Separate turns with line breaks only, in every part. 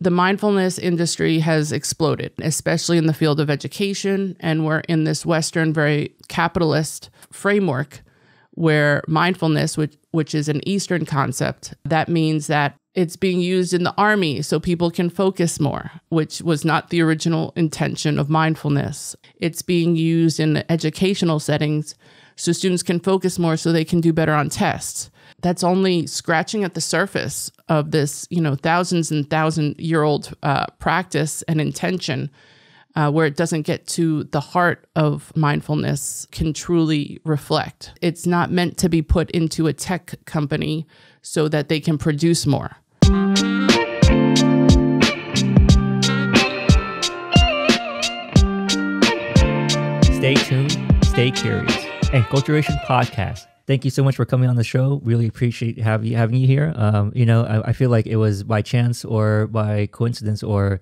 the mindfulness industry has exploded, especially in the field of education. And we're in this Western, very capitalist framework where mindfulness, which is an Eastern concept, that means that it's being used in the army so people can focus more, which was not the original intention of mindfulness. It's being used in educational settings so students can focus more so they can do better on tests. That's only scratching at the surface of this, thousands and thousand-year-old practice and intention, where it doesn't get to the heart of mindfulness can truly reflect. It's not meant to be put into a tech company so that they can produce more.
Stay tuned, stay curious. And Culturation Podcast. Thank you so much for coming on the show. Really appreciate having you here. I feel like it was by chance or by coincidence or,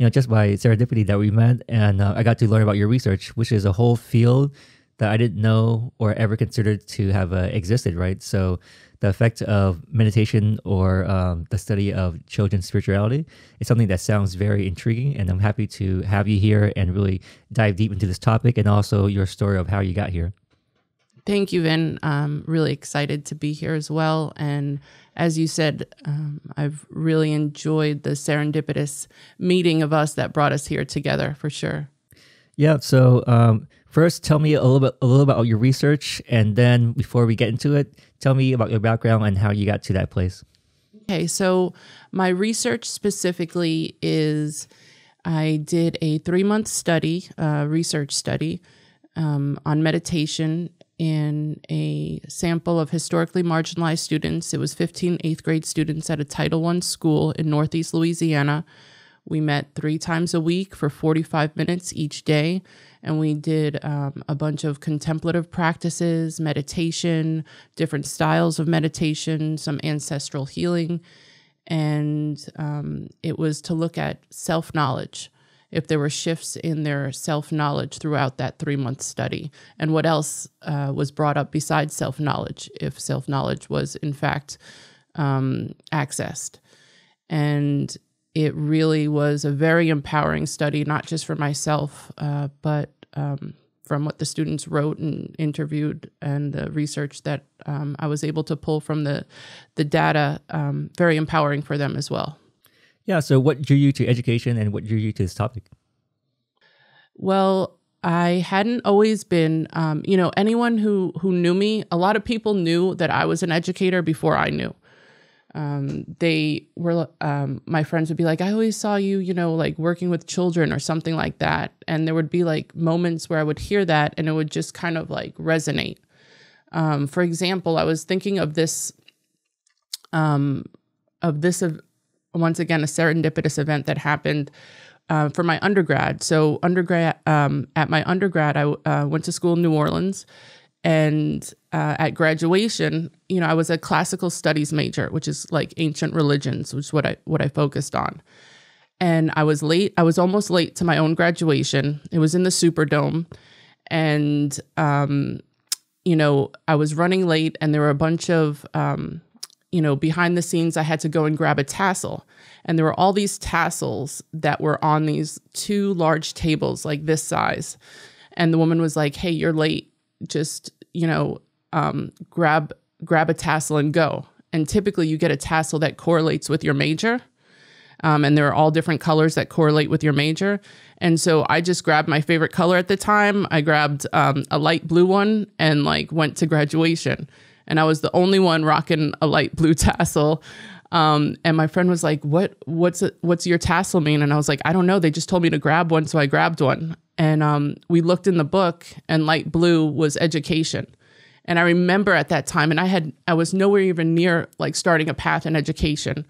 just by serendipity that we met. And I got to learn about your research, which is a whole field that I didn't know or ever considered to have existed, right? So the effect of meditation or the study of children's spirituality is something that sounds very intriguing. And I'm happy to have you here and really dive deep into this topic and also your story of how you got here.
Thank you, Vin. I'm really excited to be here as well. And as you said, I've really enjoyed the serendipitous meeting of us that brought us here together, for sure.
Yeah. So first, tell me a little bit about your research, and then before we get into it, tell me about your background and how you got to that place.
Okay. So my research specifically is I did a 3-month study, research study on meditation in a sample of historically marginalized students. It was 15 8th grade students at a Title I school in Northeast Louisiana. We met 3 times a week for 45 minutes each day, and we did a bunch of contemplative practices, meditation, different styles of meditation, some ancestral healing, and it was to look at self-knowledge, if there were shifts in their self-knowledge throughout that 3-month study, and what else was brought up besides self-knowledge, if self-knowledge was in fact accessed. And it really was a very empowering study, not just for myself, but from what the students wrote and interviewed and the research that I was able to pull from the data, very empowering for them as well.
Yeah. So what drew you to education and what drew you to this topic?
Well, I hadn't always been, anyone who knew me, a lot of people knew that I was an educator before I knew. They were, my friends would be like, I always saw you, like working with children or something like that. And there would be like moments where I would hear that and it would just kind of like resonate. For example, I was thinking of this, once again, a serendipitous event that happened for my undergrad. So at my undergrad, I went to school in New Orleans, and at graduation, I was a classical studies major, which is like ancient religions, which is what I focused on. And I was late. I was almost late to my own graduation. It was in the Superdome, and I was running late, and there were a bunch of behind the scenes, I had to go and grab a tassel. And there were all these tassels that were on these 2 large tables like this size. And the woman was like, hey, you're late. Just, grab a tassel and go. And typically you get a tassel that correlates with your major. And there are all different colors that correlate with your major. And so I just grabbed my favorite color at the time. I grabbed a light blue one and went to graduation. And I was the only one rocking a light blue tassel. And my friend was like, what's your tassel mean? And I was like, I don't know. They just told me to grab one. So I grabbed one. And we looked in the book, and light blue was education. And I remember at that time, and I was nowhere even near starting a path in education.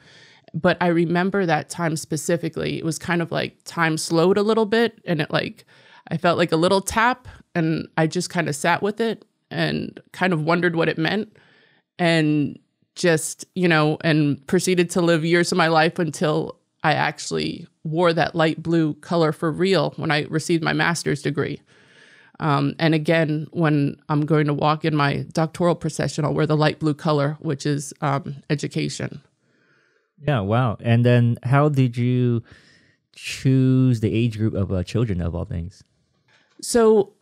But I remember that time specifically. It was kind of like time slowed a little bit. And I felt like a little tap, and I just kind of sat with it and kind of wondered what it meant, and just, and proceeded to live years of my life until I actually wore that light blue color for real when I received my master's degree. And again, when I'm going to walk in my doctoral procession, I'll wear the light blue color, which is education.
Yeah, wow. And then how did you choose the age group of children of all things?
So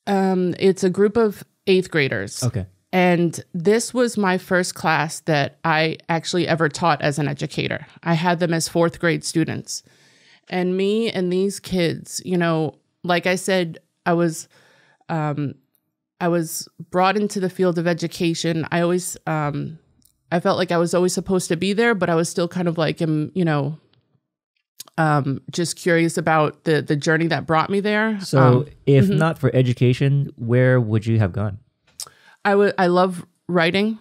it's a group of eighth graders.
Okay.
And this was my first class that I actually ever taught as an educator. I had them as fourth grade students. And me and these kids, you know, like I said, I was brought into the field of education. I always, I felt like I was always supposed to be there, but I was still kind of like, just curious about the journey that brought me there.
So if not for education, where would you have gone?
I love writing.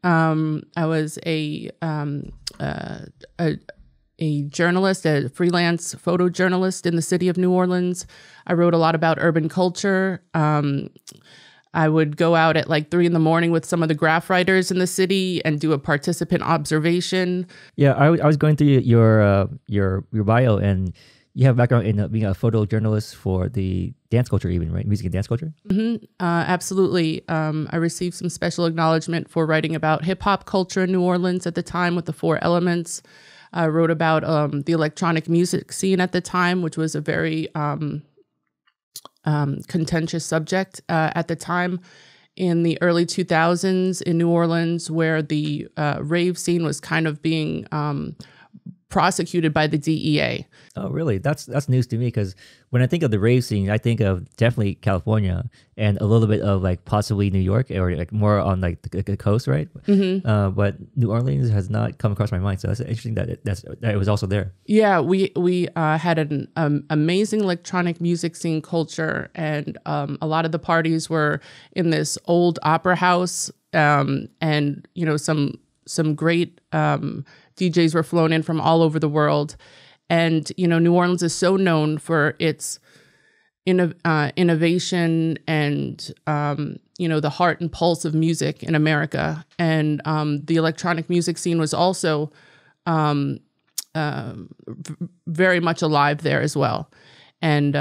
Okay.
I was a journalist, a freelance photojournalist in the city of New Orleans. I wrote a lot about urban culture. I would go out at like 3 a.m. with some of the graph writers in the city and do a participant observation.
Yeah, I was going through your bio, and you have background in being a photojournalist for the dance culture, even, right? Music and dance culture.
Absolutely. I received some special acknowledgement for writing about hip hop culture in New Orleans at the time with the 4 Elements. I wrote about the electronic music scene at the time, which was a very contentious subject at the time in the early 2000s in New Orleans, where the rave scene was kind of being prosecuted by the DEA.
Oh, really? That's news to me, because when I think of the rave scene, I think of definitely California and a little bit of like possibly New York, or like more on like the coast, right? But New Orleans has not come across my mind, so that's interesting that it was also there.
Yeah, we had an amazing electronic music scene culture, and a lot of the parties were in this old opera house, and you know some great DJs were flown in from all over the world. And, you know, New Orleans is so known for its innovation and, you know, the heart and pulse of music in America. And the electronic music scene was also very much alive there as well. And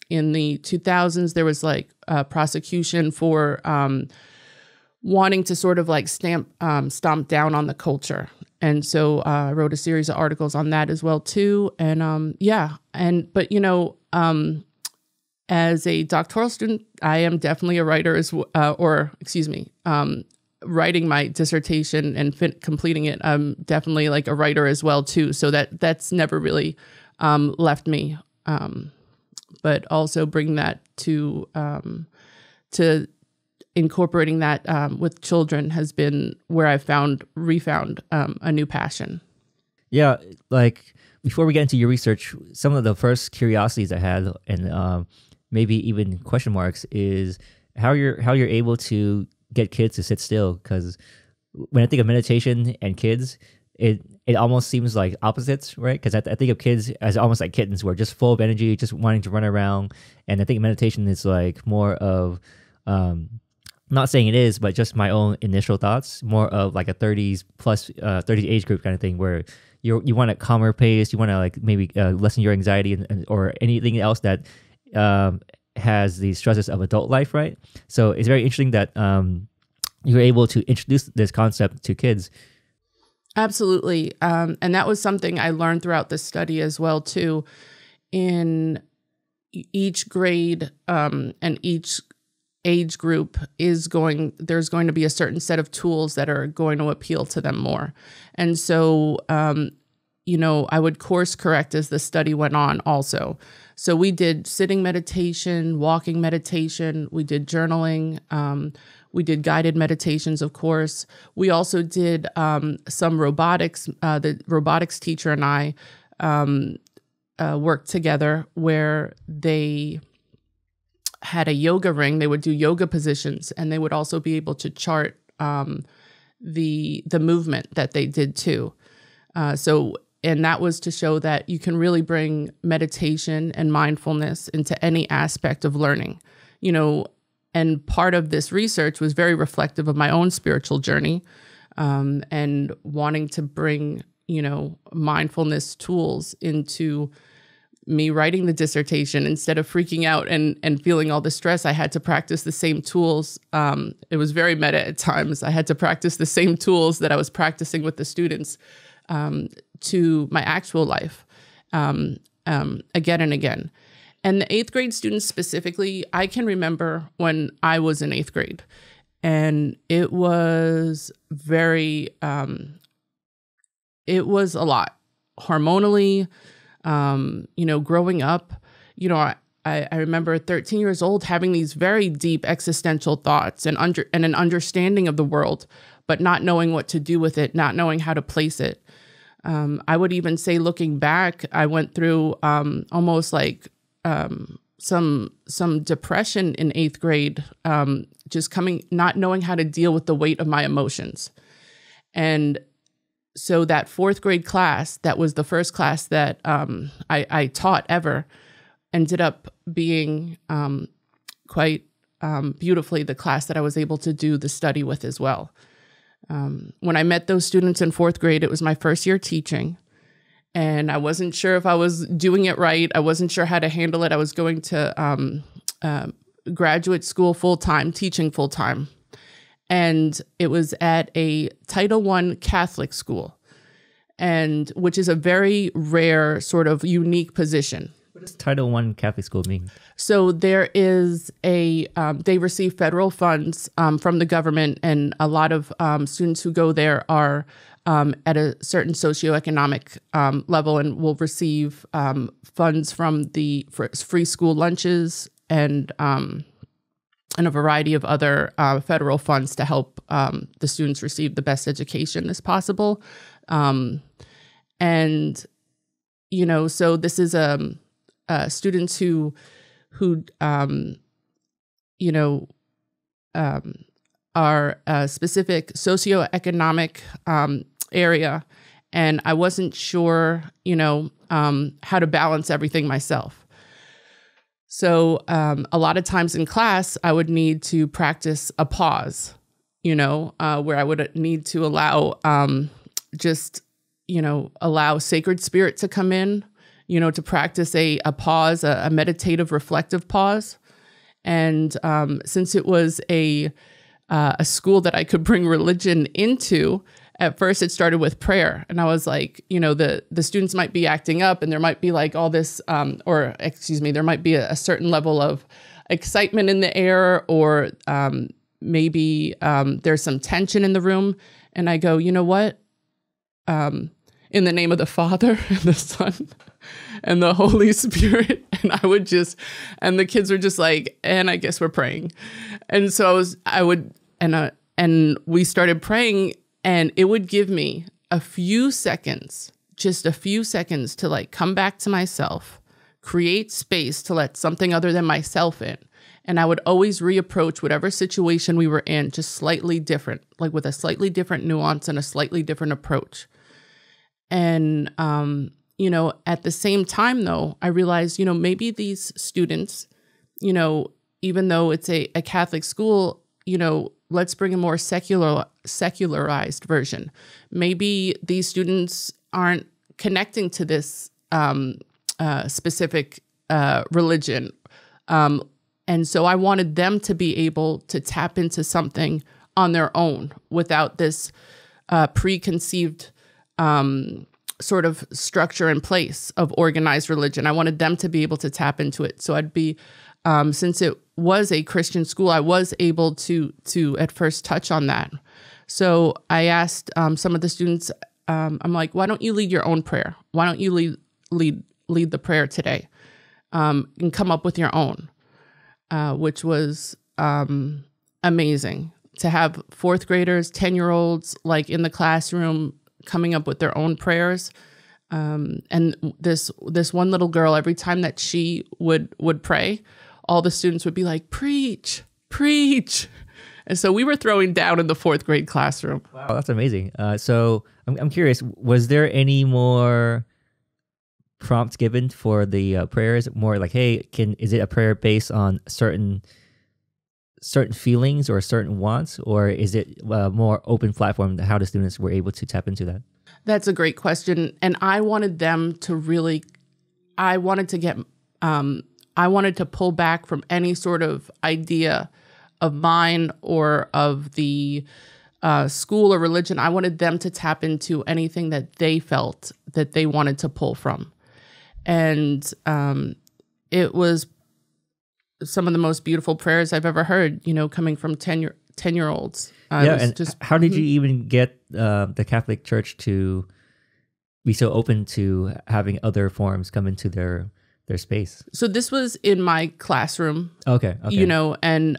in the 2000s, there was like prosecution for wanting to sort of like stomp down on the culture. And so I wrote a series of articles on that as well too. And but you know, as a doctoral student, I am definitely a writer writing my dissertation and completing it. I'm definitely like a writer as well too. So that's never really left me. But also bring that to incorporating that with children has been where I've refound a new passion.
Yeah, like before we get into your research, some of the first curiosities I had, and maybe even question marks, is how you're able to get kids to sit still. Because when I think of meditation and kids, it almost seems like opposites, right? Because I think of kids as almost like kittens, who are just full of energy, just wanting to run around. And I think meditation is like more of not saying it is, but just my own initial thoughts, more of like a 30s plus 30 age group kind of thing, where you want a calmer pace, you want to like maybe lessen your anxiety or anything else that has the stresses of adult life, right? So it's very interesting that you're able to introduce this concept to kids.
Absolutely. And that was something I learned throughout this study as well too. In each grade and each age group there's going to be a certain set of tools that are going to appeal to them more. And so, you know, I would course correct as the study went on also. So we did sitting meditation, walking meditation, we did journaling, we did guided meditations, of course. We also did some robotics. The robotics teacher and I worked together, where they had a yoga ring. They would do yoga positions, and they would also be able to chart the movement that they did too. And that was to show that you can really bring meditation and mindfulness into any aspect of learning, you know. And part of this research was very reflective of my own spiritual journey, and wanting to bring, you know, mindfulness tools into me writing the dissertation. Instead of freaking out and feeling all the stress, I had to practice the same tools. It was very meta at times. I had to practice the same tools that I was practicing with the students to my actual life again and again. And the 8th grade students specifically, I can remember when I was in 8th grade, and it was it was a lot hormonally, growing up, I remember 13 years old having these very deep existential thoughts and an understanding of the world, but not knowing what to do with it, not knowing how to place it. I would even say, looking back, I went through almost like some depression in 8th grade, not knowing how to deal with the weight of my emotions. And so that 4th grade class, that was the first class that I taught ever, ended up being quite beautifully the class that I was able to do the study with as well. When I met those students in 4th grade, it was my first year teaching, and I wasn't sure if I was doing it right. I wasn't sure how to handle it. I was going to graduate school full-time, teaching full-time. And it was at a Title I Catholic school, and which is a very rare, sort of unique position.
What does Title I Catholic school mean?
So there is they receive federal funds from the government, and a lot of students who go there are at a certain socioeconomic level and will receive funds from the free school lunches and a variety of other federal funds to help the students receive the best education as possible. So this is students who are a specific socioeconomic area, and I wasn't sure, how to balance everything myself. So a lot of times in class, I would need to practice a pause, where I would need to allow allow sacred spirit to come in, to practice a pause, a meditative, reflective pause. And since it was a school that I could bring religion into, at first it started with prayer. And I was like, the students might be acting up, and there might be like all this, there might be a certain level of excitement in the air, or maybe there's some tension in the room. And I go, you know what? In the name of the Father and the Son and the Holy Spirit. And and the kids were just like, and I guess we're praying. And so we started praying, and it would give me a few seconds, just a few seconds to like come back to myself, create space to let something other than myself in. And I would always reapproach whatever situation we were in, just slightly different, like with a slightly different nuance and a slightly different approach. And, at the same time, though, I realized, maybe these students, even though it's a Catholic school, let's bring a more secularized version. Maybe these students aren't connecting to this specific religion. And so I wanted them to be able to tap into something on their own without this preconceived sort of structure in place of organized religion. I wanted them to be able to tap into it. So I'd be, since it was a Christian school, I was able to at first touch on that. So I asked some of the students, I'm like, why don't you lead your own prayer? Why don't you lead the prayer today and come up with your own, which was amazing to have 4th graders, 10-year-olds, like in the classroom coming up with their own prayers. And this one little girl, every time that she would pray, all the students would be like, preach, preach. And so we were throwing down in the 4th grade classroom.
Wow, that's amazing. So I'm curious, was there any more prompts given for the prayers? More like, hey, is it a prayer based on certain feelings or certain wants, or is it a more open platform, how the students were able to tap into that?
That's a great question. And I wanted them to I wanted to pull back from any sort of idea of mine or of the school or religion. I wanted them to tap into anything that they felt that they wanted to pull from. And it was some of the most beautiful prayers I've ever heard, coming from 10-year-olds.
And how did you even get the Catholic Church to be so open to having other forms come into their space?
So this was in my classroom.
Okay.
And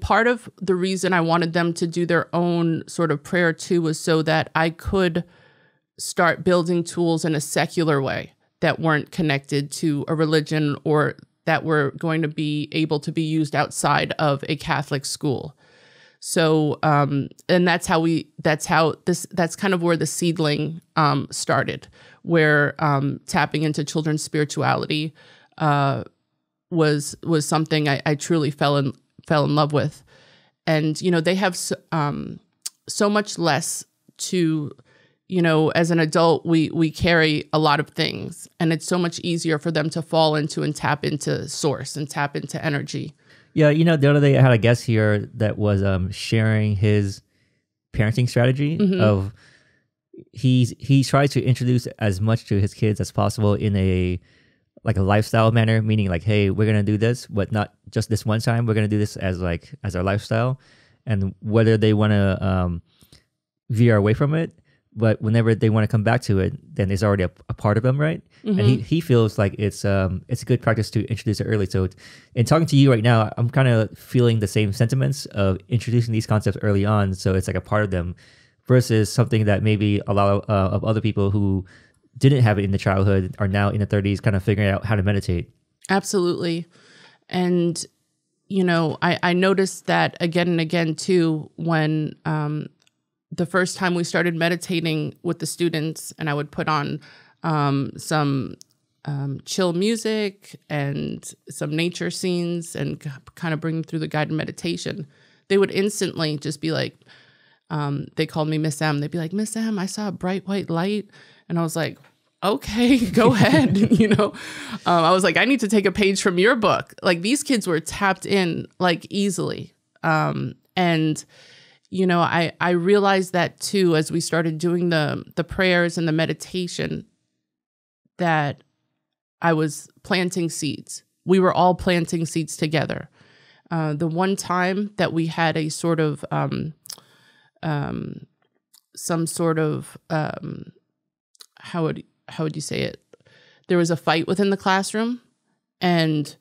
part of the reason I wanted them to do their own sort of prayer too was so that I could start building tools in a secular way that weren't connected to a religion or that were going to be able to be used outside of a Catholic school. So, and that's kind of where the seedling started, where tapping into children's spirituality was something I truly fell in love with. And, they have so much less to, as an adult, we carry a lot of things, and it's so much easier for them to fall into and tap into source and tap into energy.
Yeah, the other day I had a guest here that was sharing his parenting strategy of he tries to introduce as much to his kids as possible in a lifestyle manner, meaning like, hey, we're gonna do this, but not just this one time. We're gonna do this as our lifestyle, and whether they want to veer away from it, but whenever they want to come back to it, then it's already a part of them, right? And he feels like it's a good practice to introduce it early. So in talking to you right now, I'm kind of feeling the same sentiments of introducing these concepts early on, so it's like a part of them, versus something that maybe a lot of other people who didn't have it in the childhood are now in the 30s kind of figuring out how to meditate.
Absolutely. And, I noticed that again and again too, when the first time we started meditating with the students, and I would put on some chill music and some nature scenes and kind of bring them through the guided meditation, they would instantly just be like, they called me Miss M. They'd be like, Miss M, I saw a bright white light. And I was like, okay, go ahead. I was like, I need to take a page from your book. Like, these kids were tapped in like easily. And I realized that too, as we started doing the prayers and the meditation, that I was planting seeds. We were all planting seeds together. The one time that we had a sort of, some sort of, how would you say it? There was a fight within the classroom, and,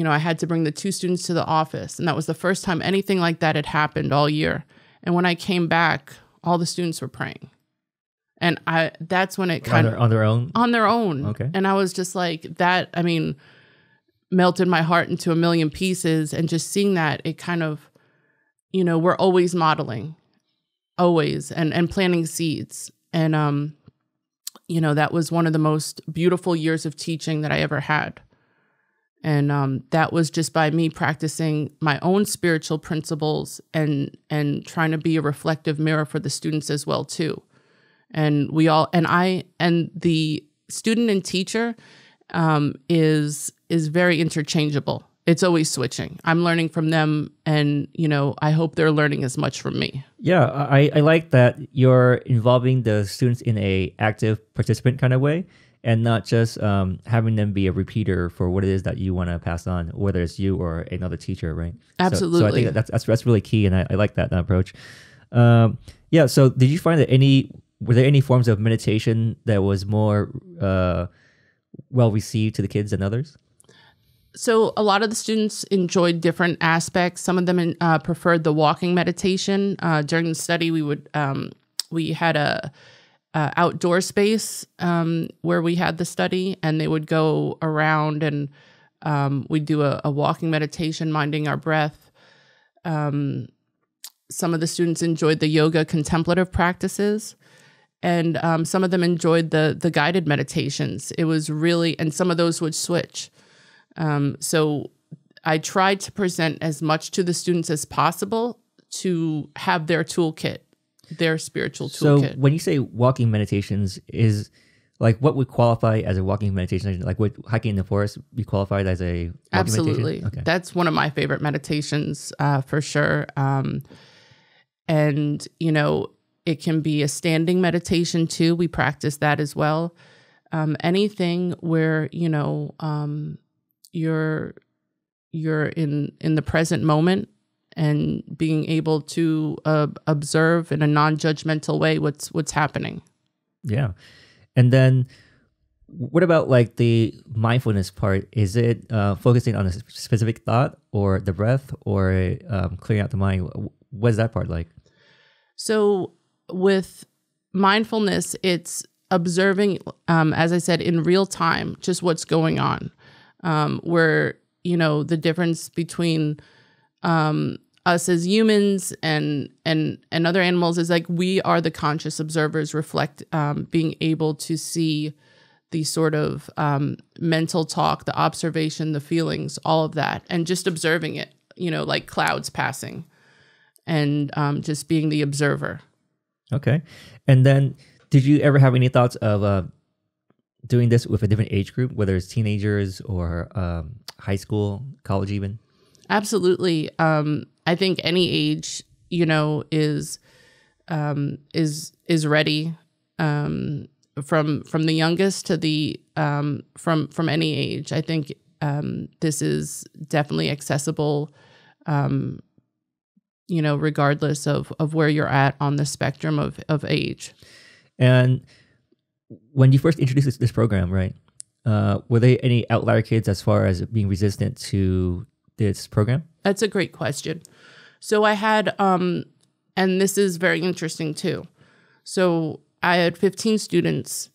I had to bring the two students to the office, and that was the first time anything like that had happened all year. And when I came back, all the students were praying. And that's when it kind of...
On their own?
On their own.
Okay.
And I was just like, that, melted my heart into a million pieces. And just seeing that, it kind of, we're always modeling. Always. And planting seeds. And, that was one of the most beautiful years of teaching that I ever had. And that was just by me practicing my own spiritual principles and trying to be a reflective mirror for the students as well too. And the student and teacher is very interchangeable. It's always switching. I'm learning from them, and I hope they're learning as much from me.
Yeah, I like that you're involving the students in a active participant kind of way, and not just having them be a repeater for what it is that you want to pass on, whether it's you or another teacher, right?
Absolutely.
So I think that's really key, and I like that approach. So did you find that were there any forms of meditation that was more well received to the kids than others?
So a lot of the students enjoyed different aspects. Some of them preferred the walking meditation. During the study, we had a outdoor space where we had the study, and they would go around, and we'd do a walking meditation, minding our breath. Some of the students enjoyed the yoga contemplative practices, and some of them enjoyed the guided meditations. It was really, and some of those would switch. So I tried to present as much to the students as possible to have their toolkit, their spiritual toolkit.
So when you say walking meditations, like what would qualify as a walking meditation? Like would hiking in the forest be qualified as a walking
Absolutely.
meditation? Okay.
That's one of my favorite meditations for sure. And, it can be a standing meditation too. We practice that as well. Anything where, you're in the present moment and being able to observe in a non-judgmental way what's happening.
Yeah. And then what about like the mindfulness part? Is it focusing on a specific thought or the breath or clearing out the mind? What is that part like? So
with mindfulness, it's observing, as I said, in real time, just what's going on. Where, the difference between us as humans and other animals is like we are the conscious observers, being able to see the sort of mental talk, the observation, the feelings, all of that, and just observing it, like clouds passing, and just being the observer.
Okay. And then did you ever have any thoughts of doing this with a different age group, whether it's teenagers or high school, college even?
Absolutely. I think any age, is ready, from the youngest to the from any age. I think this is definitely accessible, regardless of where you're at on the spectrum of age.
And when you first introduced this program, right, were there any outlier kids as far as being resistant to this program?
That's a great question. So I had, and this is very interesting too. So I had 15 students,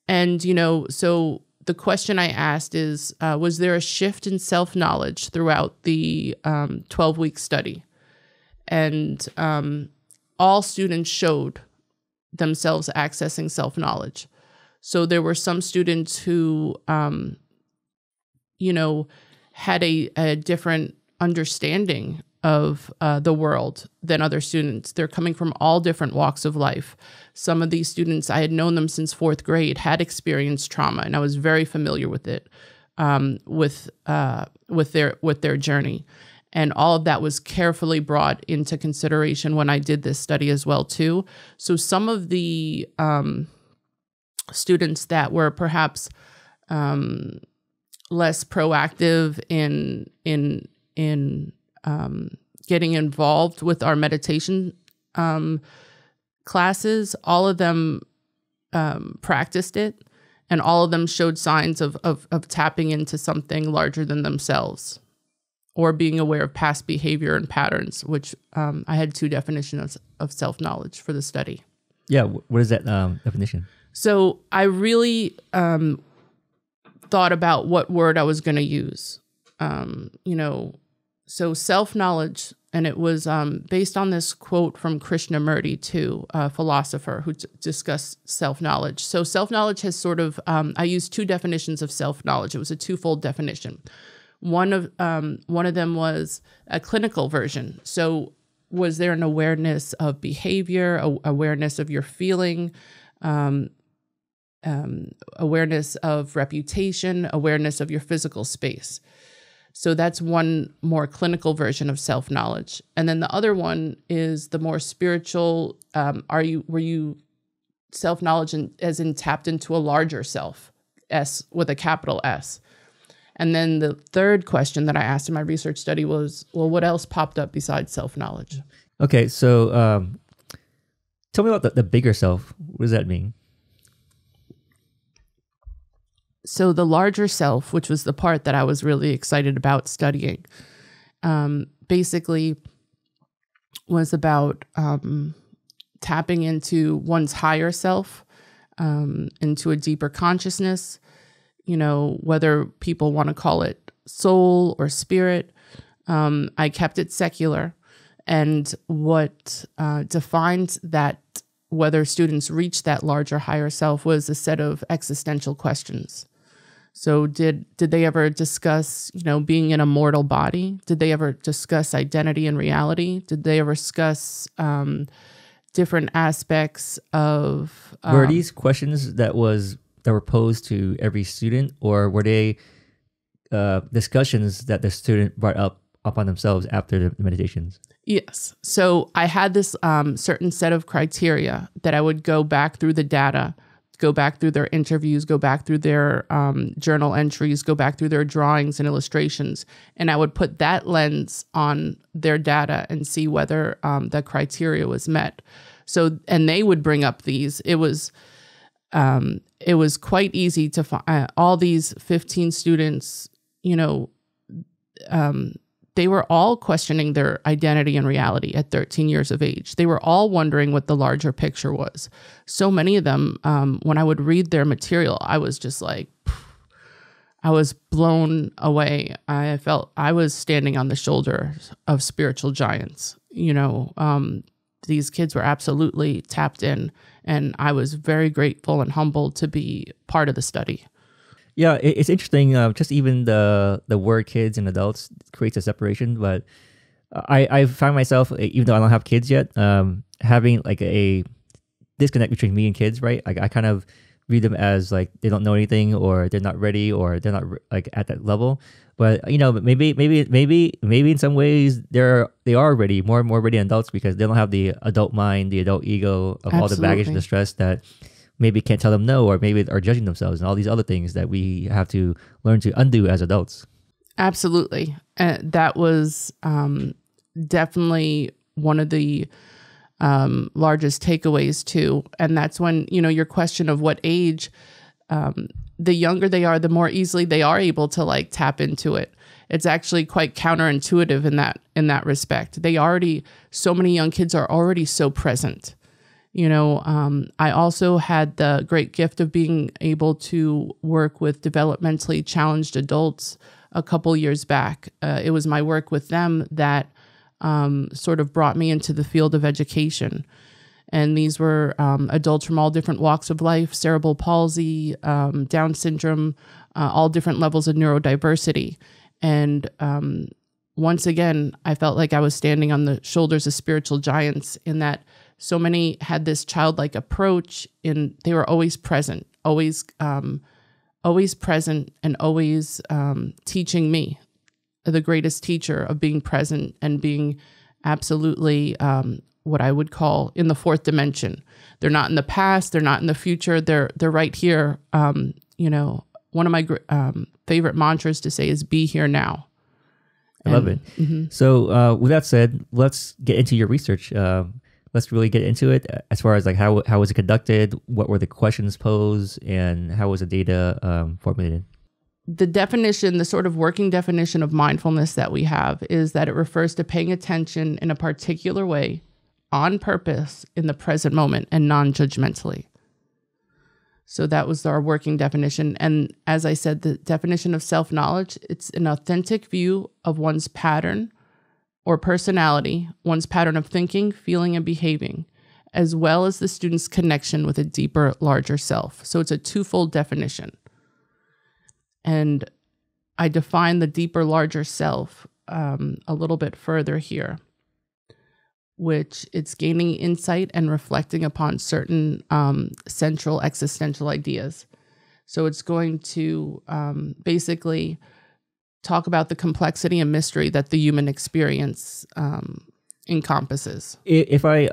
and, so the question I asked is, was there a shift in self-knowledge throughout the 12-week study? And all students showed themselves accessing self-knowledge. So there were some students who, had a different understanding of the world than other students. They're coming from all different walks of life. Some of these students, I had known them since 4th grade, had experienced trauma, and I was very familiar with it, with their journey. And all of that was carefully brought into consideration when I did this study as well, too. So some of the students that were perhaps less proactive in getting involved with our meditation classes, all of them practiced it, and all of them showed signs of tapping into something larger than themselves, or being aware of past behavior and patterns, which I had 2 definitions of self-knowledge for the study.
Yeah, what is that definition?
So I really thought about what word I was going to use. So self-knowledge, and it was based on this quote from Krishnamurti too, a philosopher who discussed self-knowledge. So self-knowledge has sort of, I used 2 definitions of self-knowledge. It was a 2-fold definition. One of them was a clinical version. So was there an awareness of behavior, awareness of your feeling, awareness of reputation, awareness of your physical space? So that's one more clinical version of self-knowledge. And then the other one is the more spiritual, were you self-knowledge as in tapped into a larger self, S with a capital S. And then the third question that I asked in my research study was, well, what else popped up besides self-knowledge?
Okay, so tell me about the bigger self. What does that mean?
So the larger self, which was the part that I was really excited about studying, basically was about tapping into one's higher self, into a deeper consciousness, whether people want to call it soul or spirit. I kept it secular. And what defined that, whether students reach that larger, higher self, was a set of existential questions. So did they ever discuss, being in a mortal body? Did they ever discuss identity and reality? Did they ever discuss different aspects of...
Were these questions that was that were posed to every student, or were they discussions that the student brought up upon themselves after the meditations?
Yes. So I had this certain set of criteria that I would go back through the data, go back through their interviews, go back through their journal entries, go back through their drawings and illustrations. And I would put that lens on their data and see whether the criteria was met. So, and they would bring up these. It was quite easy to find all these 15 students, they were all questioning their identity and reality at 13 years of age. They were all wondering what the larger picture was. So many of them, when I would read their material, I was just like, I was blown away. I felt I was standing on the shoulders of spiritual giants. These kids were absolutely tapped in, and I was very grateful and humbled to be part of the study.
Yeah, it's interesting. Just even the word kids and adults creates a separation. But I find myself, even though I don't have kids yet, having like a disconnect between me and kids. Right, I kind of read them as like they don't know anything, or they're not ready, or they're not like at that level. But maybe in some ways they are ready, more and more ready than adults, because they don't have the adult mind, the adult ego of all the baggage and the stress that maybe can't tell them no, or maybe are judging themselves, and all these other things that we have to learn to undo as adults.
Absolutely. That was definitely one of the largest takeaways too. And that's when, your question of what age, the younger they are, the more easily they are able to like tap into it. It's actually quite counterintuitive in that respect. So many young kids are already so present. I also had the great gift of being able to work with developmentally challenged adults a couple years back. It was my work with them that sort of brought me into the field of education. And these were adults from all different walks of life, cerebral palsy, Down syndrome, all different levels of neurodiversity. And once again, I felt like I was standing on the shoulders of spiritual giants, in that so many had this childlike approach, and they were always present, always present, and always teaching me, the greatest teacher of being present and being absolutely what I would call in the fourth dimension. They're not in the past, they're not in the future, they're right here. One of my favorite mantras to say is "Be here now."
I love it. Mm-hmm. So with that said, let's get into your research. Let's really get into it as far as like how was it conducted, what were the questions posed, and how was the data formulated?
The definition, the sort of working definition of mindfulness that we have, is that it refers to paying attention in a particular way, on purpose, in the present moment, and non-judgmentally. So that was our working definition. And as I said, the definition of self-knowledge, it's an authentic view of one's pattern or personality, one's pattern of thinking, feeling, and behaving, as well as the student's connection with a deeper, larger self. So it's a twofold definition. And I define the deeper, larger self a little bit further here, which it's gaining insight and reflecting upon certain central existential ideas. So it's going to basically talk about the complexity and mystery that the human experience encompasses.
If I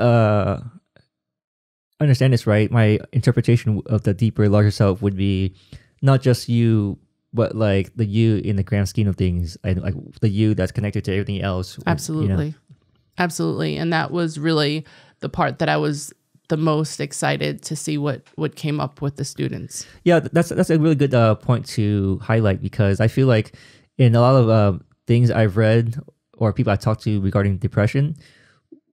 understand this right, my interpretation of the deeper, larger self would be not just you, but like the you in the grand scheme of things, and like the you that's connected to everything else.
Absolutely. Absolutely. And that was really the part that I was the most excited to see what came up with the students. Yeah,
that's a really good point to highlight, because I feel like in a lot of things I've read or people I talked to regarding depression,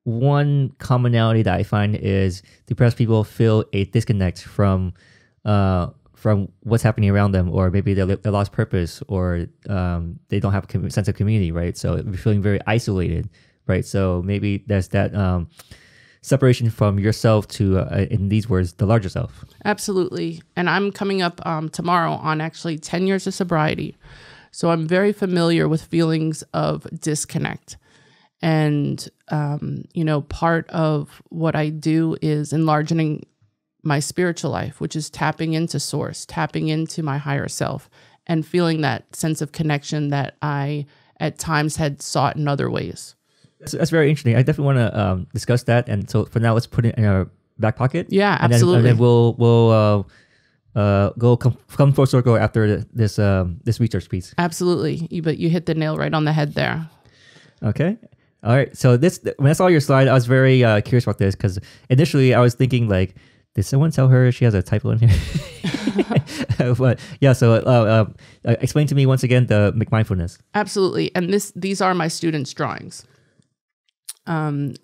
one commonality that I find is depressed people feel a disconnect from what's happening around them, or maybe they lost purpose, or they don't have a sense of community, right? So they're feeling very isolated, right? So maybe there's that separation from yourself to, in these words, the larger self.
Absolutely. And I'm coming up tomorrow on actually 10 years of sobriety. So I'm very familiar with feelings of disconnect. And, part of what I do is enlarging my spiritual life, which is tapping into source, tapping into my higher self, and feeling that sense of connection that I at times had sought in other ways.
That's very interesting. I definitely want to discuss that. And so for now, let's put it in our back pocket.
Yeah,
and
absolutely.
And then we'll come full circle after this research piece.
Absolutely. But you hit the nail right on the head there.
Okay. All right. So when I saw your slide, I was very curious about this because initially I was thinking like, did someone tell her she has a typo in here? But yeah, so explain to me once again the McMindfulness.
Absolutely. And these are my students' drawings. And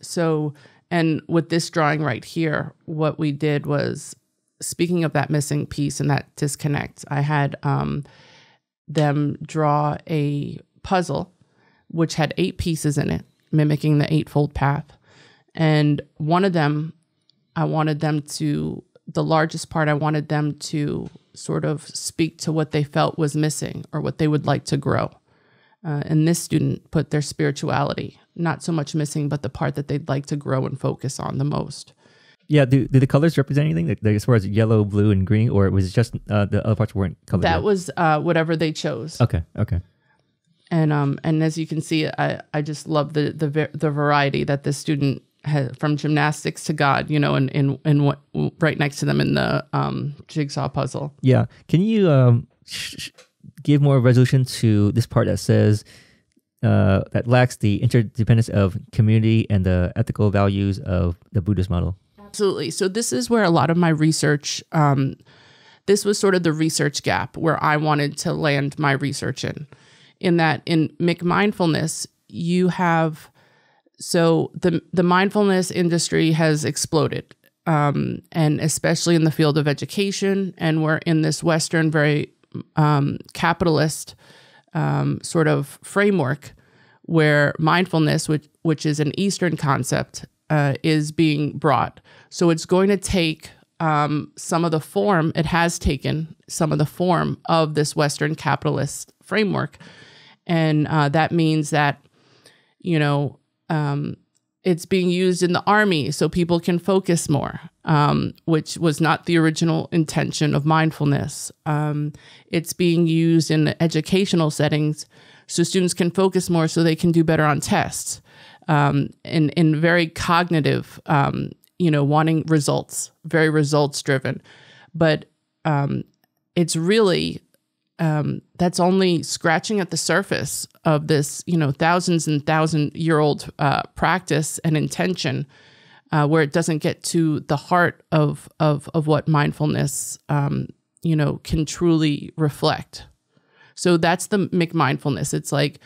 with this drawing right here, what we did was, speaking of that missing piece and that disconnect, I had them draw a puzzle which had 8 pieces in it, mimicking the eightfold path. And one of them, the largest part, I wanted them to sort of speak to what they felt was missing or what they would like to grow. And this student put their spirituality, not so much missing, but the part that they'd like to grow and focus on the most. Yeah.
Do the colors represent anything? Like as far as yellow, blue, and green, or was it just the other parts weren't colored?
That was whatever they chose.
Okay.
And as you can see, I just love the variety that this student had, from gymnastics to God, and what right next to them in the jigsaw puzzle.
Yeah. Can you give more resolution to this part that says that lacks the interdependence of community and the ethical values of the Buddhist model?
Absolutely. So this is where a lot of my research, this was sort of the research gap where I wanted to land my research in that in McMindfulness, you have, so the mindfulness industry has exploded, and especially in the field of education, and we're in this Western, very capitalist sort of framework where mindfulness, which is an Eastern concept, is being brought. So it's going to take some of the form, it has taken some of the form of this Western capitalist framework. And that means that, it's being used in the army so people can focus more, which was not the original intention of mindfulness. It's being used in educational settings so students can focus more so they can do better on tests. In very cognitive, wanting results, very results driven. But it's really, that's only scratching at the surface of this, thousands and thousand-year-old practice and intention, where it doesn't get to the heart of what mindfulness, can truly reflect. So that's the McMindfulness. It's like,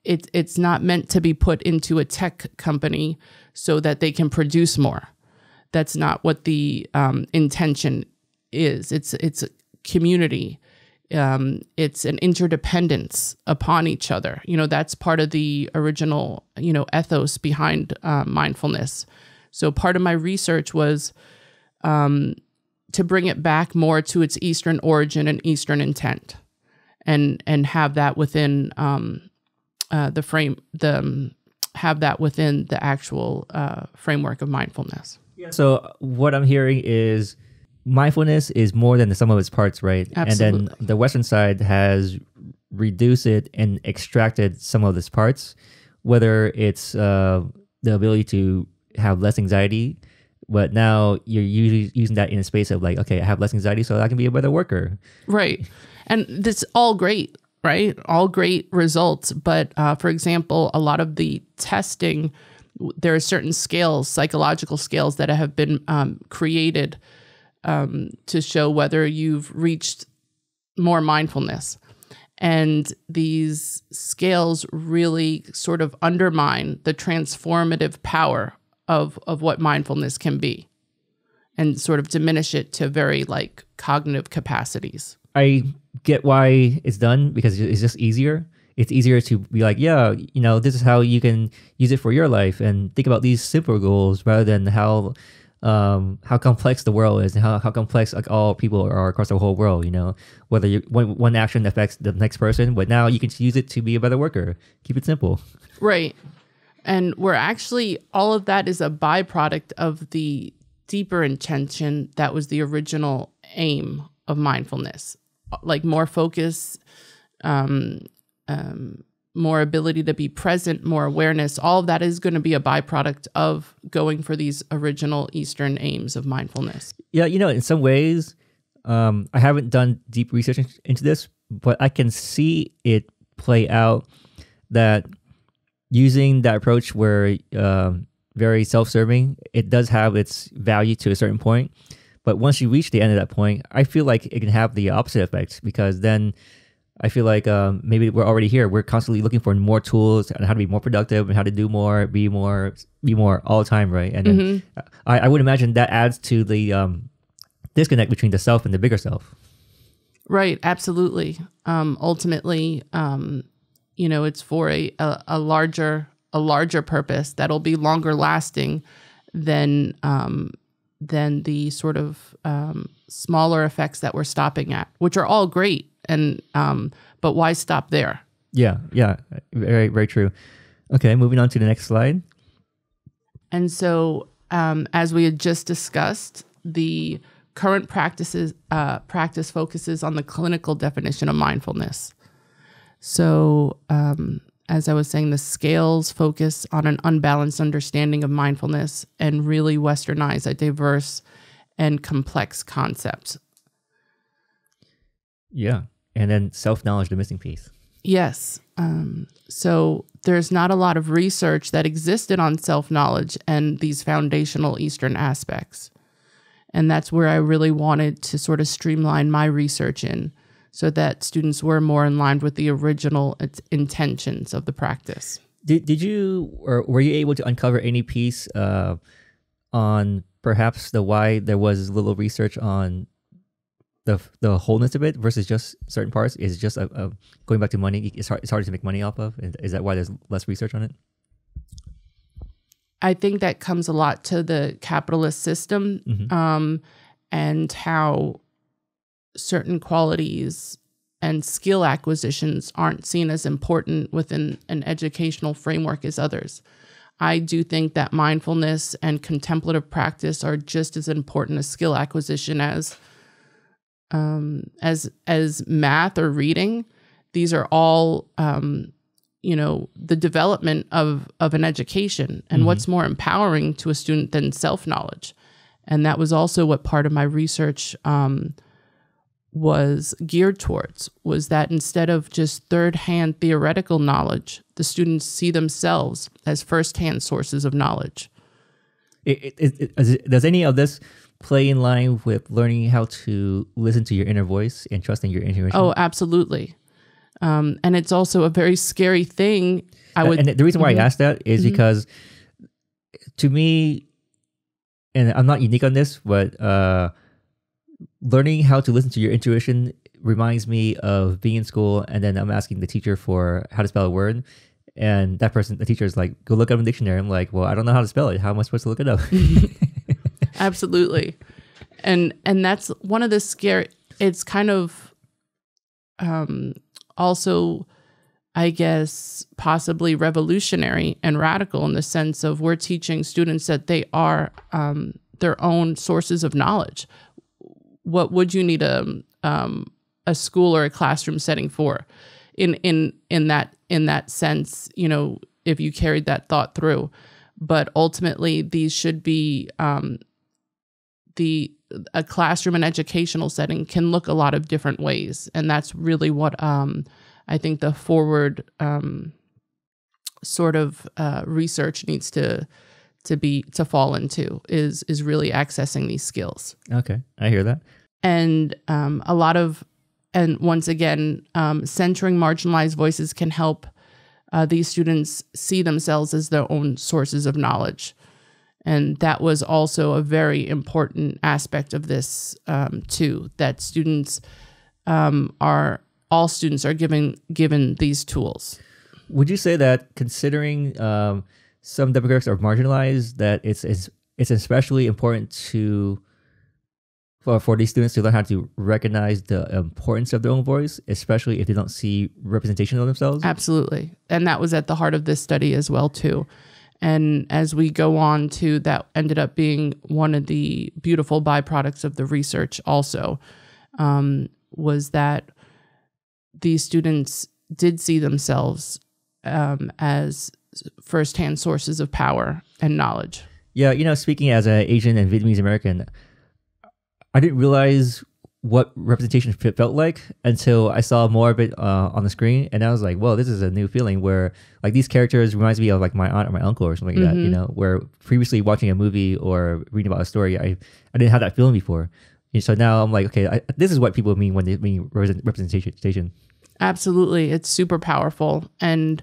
it's not meant to be put into a tech company so that they can produce more. That's not what the intention is. It's a community. It's an interdependence upon each other. That's part of the original, ethos behind mindfulness. So part of my research was to bring it back more to its Eastern origin and Eastern intent, and have that within the frame, have that within the actual framework of mindfulness.
Yeah. So what I'm hearing is mindfulness is more than the sum of its parts, right?
Absolutely.
And then the Western side has reduced it and extracted some of its parts, whether it's the ability to have less anxiety, but now you're usually using that in a space of like, okay, I have less anxiety so I can be a better worker.
Right. And that's all great, right? All great results. But for example, a lot of the testing, there are certain scales, psychological scales that have been created to show whether you've reached more mindfulness. And these scales really sort of undermine the transformative power of what mindfulness can be, and sort of diminish it to very like cognitive capacities.
I get why it's done, because it's just easier. It's easier to be like, yeah, this is how you can use it for your life, and think about these simple goals rather than how complex the world is, and how complex like all people are across the whole world. Whether one action affects the next person, but now you can use it to be a better worker. Keep it simple.
Right. And we're actually, all of that is a byproduct of the deeper intention that was the original aim of mindfulness, like more focus, more ability to be present, more awareness. All of that is going to be a byproduct of going for these original Eastern aims of mindfulness.
Yeah, in some ways, I haven't done deep research into this, but I can see it play out, that using that approach where very self-serving, it does have its value to a certain point. But once you reach the end of that point, I feel like it can have the opposite effect, because then I feel like maybe we're already here. We're constantly looking for more tools and how to be more productive and how to do more, be more all the time, right? And then I would imagine that adds to the disconnect between the self and the bigger self.
Right, absolutely. Ultimately, it's for a larger purpose that'll be longer lasting than the sort of smaller effects that we're stopping at, which are all great. And but why stop there?
Yeah, very, very true. Okay, moving on to the next slide.
And so, as we had just discussed, the current practice focuses on the clinical definition of mindfulness. So, as I was saying, the scales focus on an unbalanced understanding of mindfulness and really westernize a diverse and complex concept.
Yeah. And then self-knowledge, the missing piece.
Yes. So there's not a lot of research that existed on self-knowledge and these foundational Eastern aspects. And that's where I really wanted to sort of streamline my research in, so that students were more in line with the original intentions of the practice.
Did you, or were you able to uncover any piece on perhaps the why there was little research on the wholeness of it versus just certain parts? Is it just going back to money? It's hard to make money off of. Is that why there's less research on it?
I think that comes a lot to the capitalist system, and how certain qualities and skill acquisitions aren't seen as important within an educational framework as others. I do think that mindfulness and contemplative practice are just as important as skill acquisition as math or reading. These are all, the development of an education, and what's more empowering to a student than self-knowledge. And that was also what part of my research was geared towards, was that instead of just third-hand theoretical knowledge, the students see themselves as first-hand sources of knowledge.
Does any of this play in line with learning how to listen to your inner voice and trusting your intuition?
Oh, absolutely. And it's also a very scary thing.
And the reason why I asked that is because, to me, and I'm not unique on this, but learning how to listen to your intuition reminds me of being in school, and then I'm asking the teacher for how to spell a word, and the teacher is like, go look up in the dictionary. I'm like, well, I don't know how to spell it. How am I supposed to look it up?
Absolutely. And that's one of the scary, it's kind of also, I guess, possibly revolutionary and radical in the sense of we're teaching students that they are their own sources of knowledge. What would you need a school or a classroom setting for? In that sense, if you carried that thought through. But ultimately, these should be a classroom and educational setting can look a lot of different ways, and that's really what I think the forward sort of research needs to fall into is really accessing these skills.
Okay, I hear that.
And once again, centering marginalized voices can help these students see themselves as their own sources of knowledge. And that was also a very important aspect of this too, that all students are given these tools.
Would you say that, considering some demographics are marginalized, that it's especially important for these students to learn how to recognize the importance of their own voice, especially if they don't see representation of themselves?
Absolutely. And that was at the heart of this study as well too. And as we go on to, that ended up being one of the beautiful byproducts of the research also, was that these students did see themselves as firsthand sources of power and knowledge.
Yeah, speaking as an Asian and Vietnamese American, I didn't realize what representation felt like until I saw more of it on the screen, and I was like, "Whoa, this is a new feeling." Where like these characters reminds me of like my aunt or my uncle or something like that. Where previously watching a movie or reading about a story, I didn't have that feeling before. So now I'm like, okay, this is what people mean when they mean representation.
Absolutely, it's super powerful, and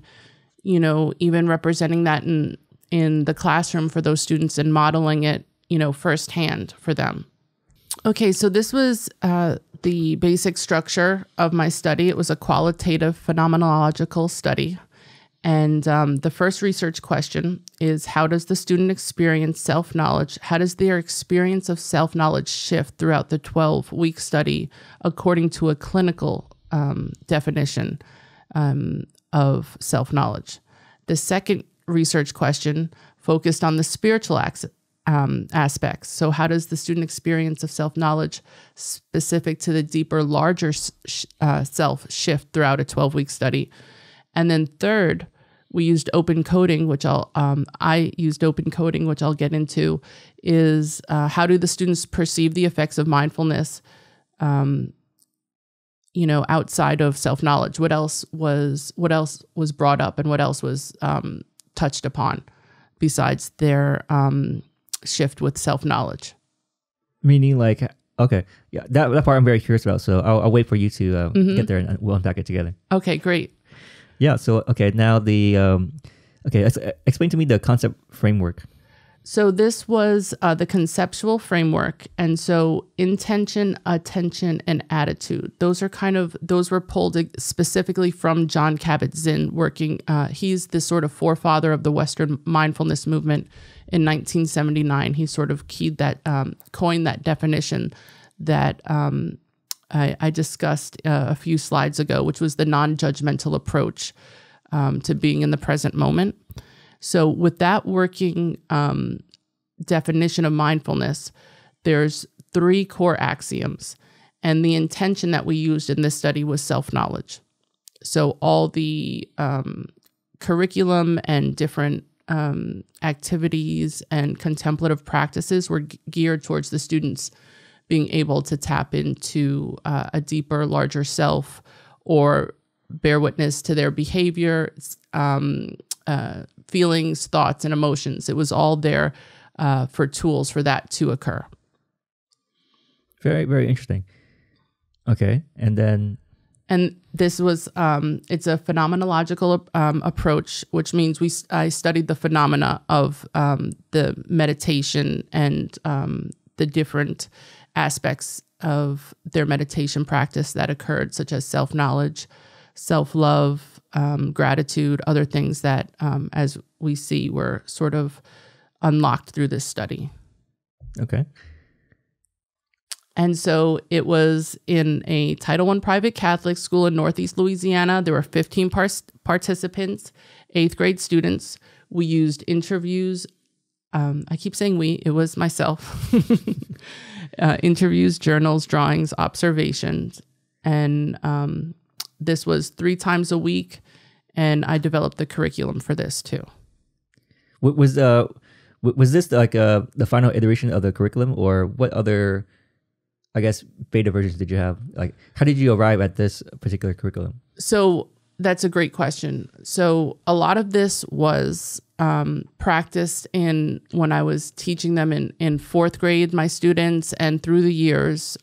even representing that in the classroom for those students and modeling it, firsthand for them. Okay, so this was the basic structure of my study. It was a qualitative phenomenological study. And the first research question is, how does the student experience self-knowledge? How does their experience of self-knowledge shift throughout the 12-week study according to a clinical definition of self-knowledge? The second research question focused on the spiritual aspects. So how does the student experience of self-knowledge specific to the deeper, larger self shift throughout a 12-week study? And then third, we used open coding, which I used open coding, which I'll get into, is how do the students perceive the effects of mindfulness, outside of self-knowledge? What else was brought up, and what else was touched upon besides their shift with self-knowledge?
Meaning like, okay, yeah, that part I'm very curious about. So I'll wait for you to get there and we'll unpack it together.
Okay, great.
Yeah. So, okay. Now explain to me the concept framework.
So this was the conceptual framework. And so intention, attention, and attitude, those were pulled specifically from Jon Kabat-Zinn working. He's the sort of forefather of the Western mindfulness movement in 1979. He sort of coined that definition that I discussed a few slides ago, which was the non-judgmental approach to being in the present moment. So with that working definition of mindfulness, there's 3 core axioms. And the intention that we used in this study was self-knowledge. So all the curriculum and different activities and contemplative practices were geared towards the students being able to tap into a deeper, larger self, or bear witness to their behavior, feelings, thoughts, and emotions. It was all there for tools for that to occur.
Very, very interesting. Okay.
And this was, it's a phenomenological approach, which means I studied the phenomena of the meditation and the different aspects of their meditation practice that occurred, such as self-knowledge, self-love, gratitude, other things that, as we see, were sort of unlocked through this study.
Okay.
And so it was in a Title I private Catholic school in Northeast Louisiana. There were 15 participants, 8th grade students. We used interviews. I keep saying we, it was myself. Interviews, journals, drawings, observations. And this was 3 times a week. And I developed the curriculum for this too.
Was this like the final iteration of the curriculum, or what other, I guess, beta versions did you have? Like, how did you arrive at this particular curriculum?
So that's a great question. So a lot of this was practiced when I was teaching them in 4th grade, my students, and through the years,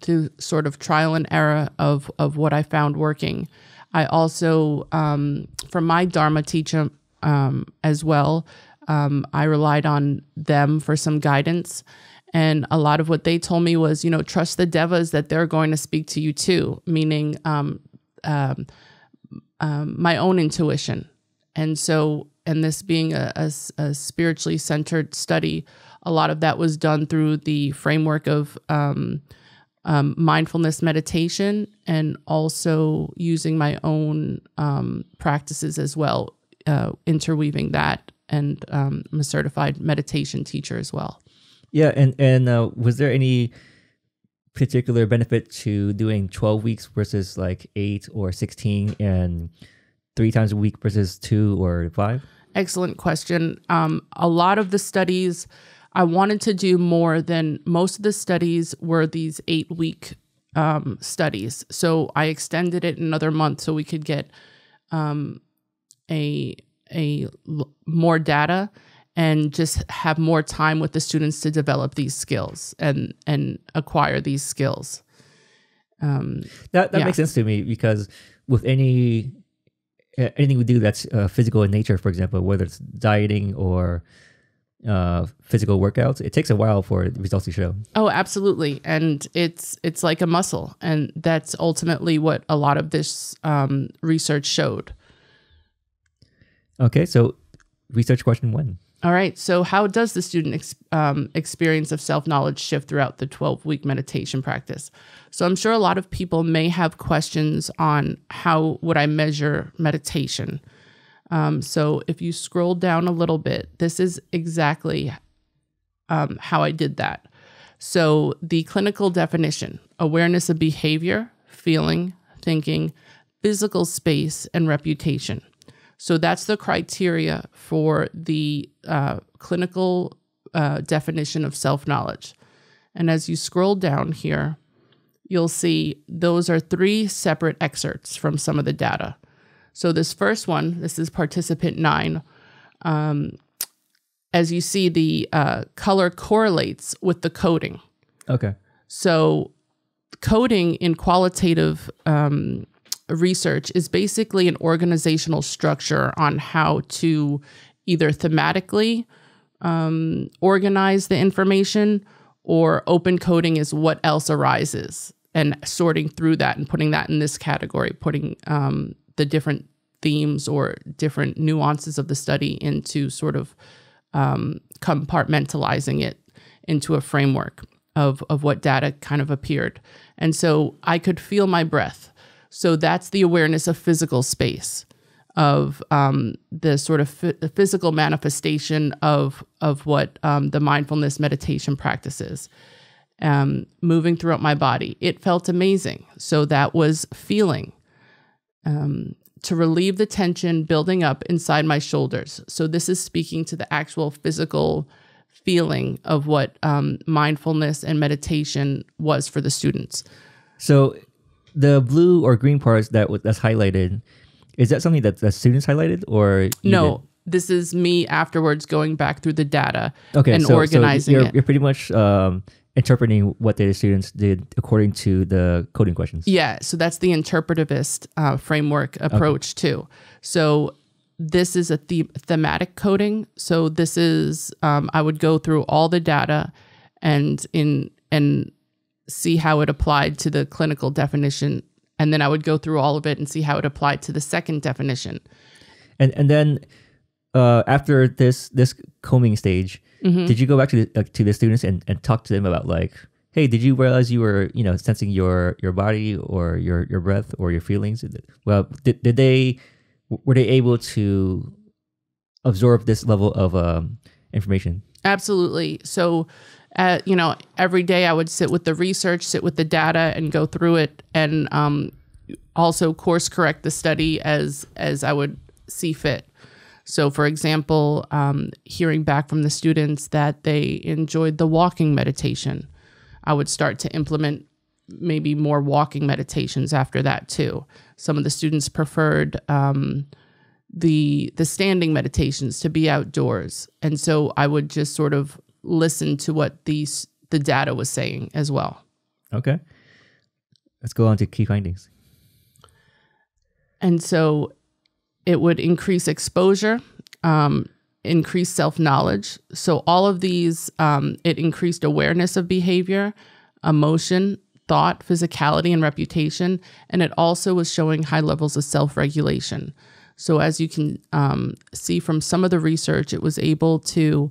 through sort of trial and error of what I found working. I also, from my Dharma teacher as well, I relied on them for some guidance. And a lot of what they told me was, trust the devas that they're going to speak to you too, meaning my own intuition. And so, and this being a spiritually centered study, a lot of that was done through the framework of mindfulness meditation, and also using my own practices as well, interweaving that I'm a certified meditation teacher as well.
Yeah, and was there any particular benefit to doing 12 weeks versus like 8 or 16 and 3 times a week versus 2 or 5?
Excellent question. A lot of the studies, I wanted to do more than most of the studies were these 8-week studies. So I extended it another month so we could get more data and just have more time with the students to develop these skills and acquire these skills.
That makes sense to me, because with anything we do that's physical in nature, for example, whether it's dieting or physical workouts, it takes a while for the results to show.
Oh, absolutely. And it's like a muscle. And that's ultimately what a lot of this research showed.
Okay, so research question 1.
All right. So how does the student experience of self-knowledge shift throughout the 12-week meditation practice? So I'm sure a lot of people may have questions on how would I measure meditation. So if you scroll down a little bit, this is exactly how I did that. So the clinical definition: awareness of behavior, feeling, thinking, physical space, and reputation. So that's the criteria for the clinical definition of self-knowledge. And as you scroll down here, you'll see those are 3 separate excerpts from some of the data. So this first one, this is participant 9. As you see, the color correlates with the coding.
Okay.
So coding in qualitative research is basically an organizational structure on how to either thematically organize the information, or open coding is what else arises, and sorting through that and putting that in this category, putting the different themes or different nuances of the study into sort of compartmentalizing it into a framework of what data kind of appeared. And so I could feel my breath. So that's the awareness of physical space, of the sort of physical manifestation of what the mindfulness meditation practice is. Moving throughout my body. It felt amazing. So that was feeling. To relieve the tension building up inside my shoulders. So this is speaking to the actual physical feeling of what mindfulness and meditation was for the students.
So the blue or green parts that's highlighted, is that something that the students highlighted, or
no? This is me afterwards going back through the data and organizing it.
You're pretty much interpreting what the students did according to the coding questions.
Yeah, so that's the interpretivist framework approach too. So this is a thematic coding. So this is I would go through all the data and see how it applied to the clinical definition, and then I would go through all of it and see how it applied to the second definition. And
then after this combing stage, did you go back to the students and talk to them about like, hey, did you realize you were sensing your body or your breath or your feelings? Well, were they able to absorb this level of information?
Absolutely. So every day I would sit with the research, sit with the data, and go through it, and also course correct the study as I would see fit. So, for example, hearing back from the students that they enjoyed the walking meditation, I would start to implement maybe more walking meditations after that too. Some of the students preferred the standing meditations, to be outdoors, and so I would just sort of listen to what the data was saying as well.
Okay. Let's go on to key findings.
And so it would increase exposure, increase self-knowledge. So all of these, it increased awareness of behavior, emotion, thought, physicality, and reputation. And it also was showing high levels of self-regulation. So as you can see from some of the research, it was able to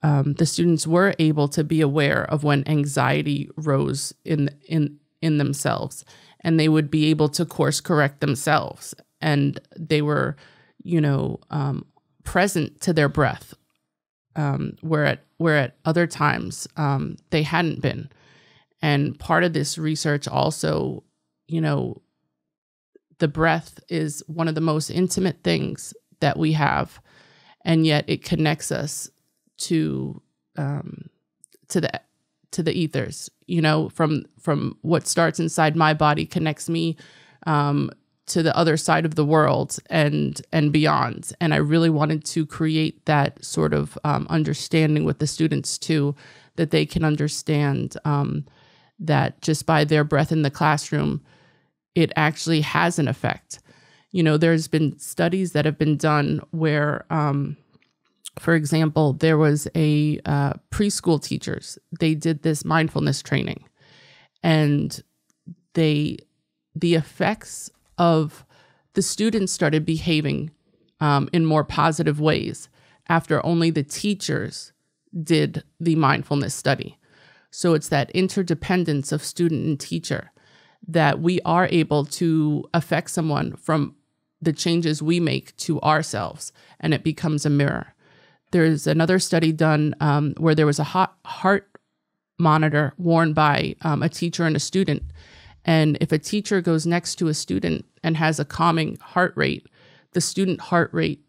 the students were able to be aware of when anxiety rose in themselves, and they would be able to course correct themselves. And they were, present to their breath, where at other times they hadn't been. And part of this research also, the breath is one of the most intimate things that we have, and yet it connects us to the ethers. From what starts inside my body connects me to the other side of the world and beyond. And I really wanted to create that sort of understanding with the students too, that they can understand that just by their breath in the classroom, it actually has an effect. There's been studies that have been done where, for example, there was a preschool teachers. They did this mindfulness training, and the effects of the students started behaving in more positive ways after only the teachers did the mindfulness study. So it's that interdependence of student and teacher, that we are able to affect someone from the changes we make to ourselves, and it becomes a mirror. There's another study done where there was a heart monitor worn by a teacher and a student. And if a teacher goes next to a student and has a calming heart rate, the student's heart rate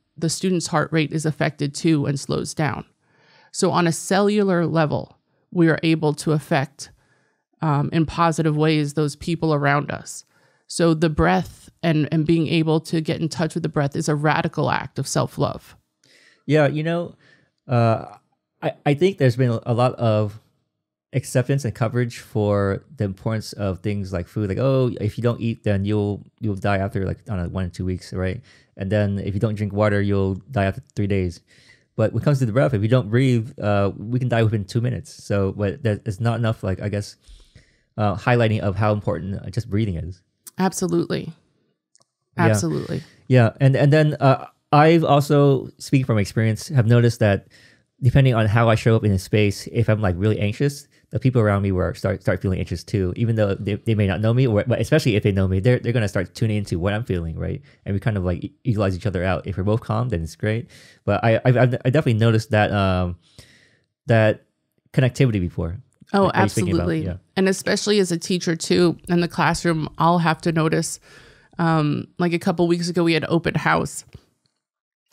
is affected too and slows down. So on a cellular level, we are able to affect in positive ways those people around us. So the breath and being able to get in touch with the breath is a radical act of self-love.
Yeah, I think there's been a lot of acceptance and coverage for the importance of things like food. Like, oh, if you don't eat, then you'll die after 1 or 2 weeks, right? And then if you don't drink water, you'll die after 3 days. But when it comes to the breath, if you don't breathe, we can die within 2 minutes. So, but it's not enough, highlighting of how important just breathing is.
Absolutely.
Yeah. And then I've also, speaking from experience, have noticed that depending on how I show up in a space, if I'm really anxious, the people around me will start feeling anxious too, even though they may not know me, but especially if they know me, they're going to start tuning into what I'm feeling, right? And we kind of equalize each other out. If we're both calm, then it's great. But I definitely noticed that that connectivity before.
Oh, absolutely. Yeah. And especially as a teacher too, in the classroom, I'll have to notice, a couple weeks ago, we had open house.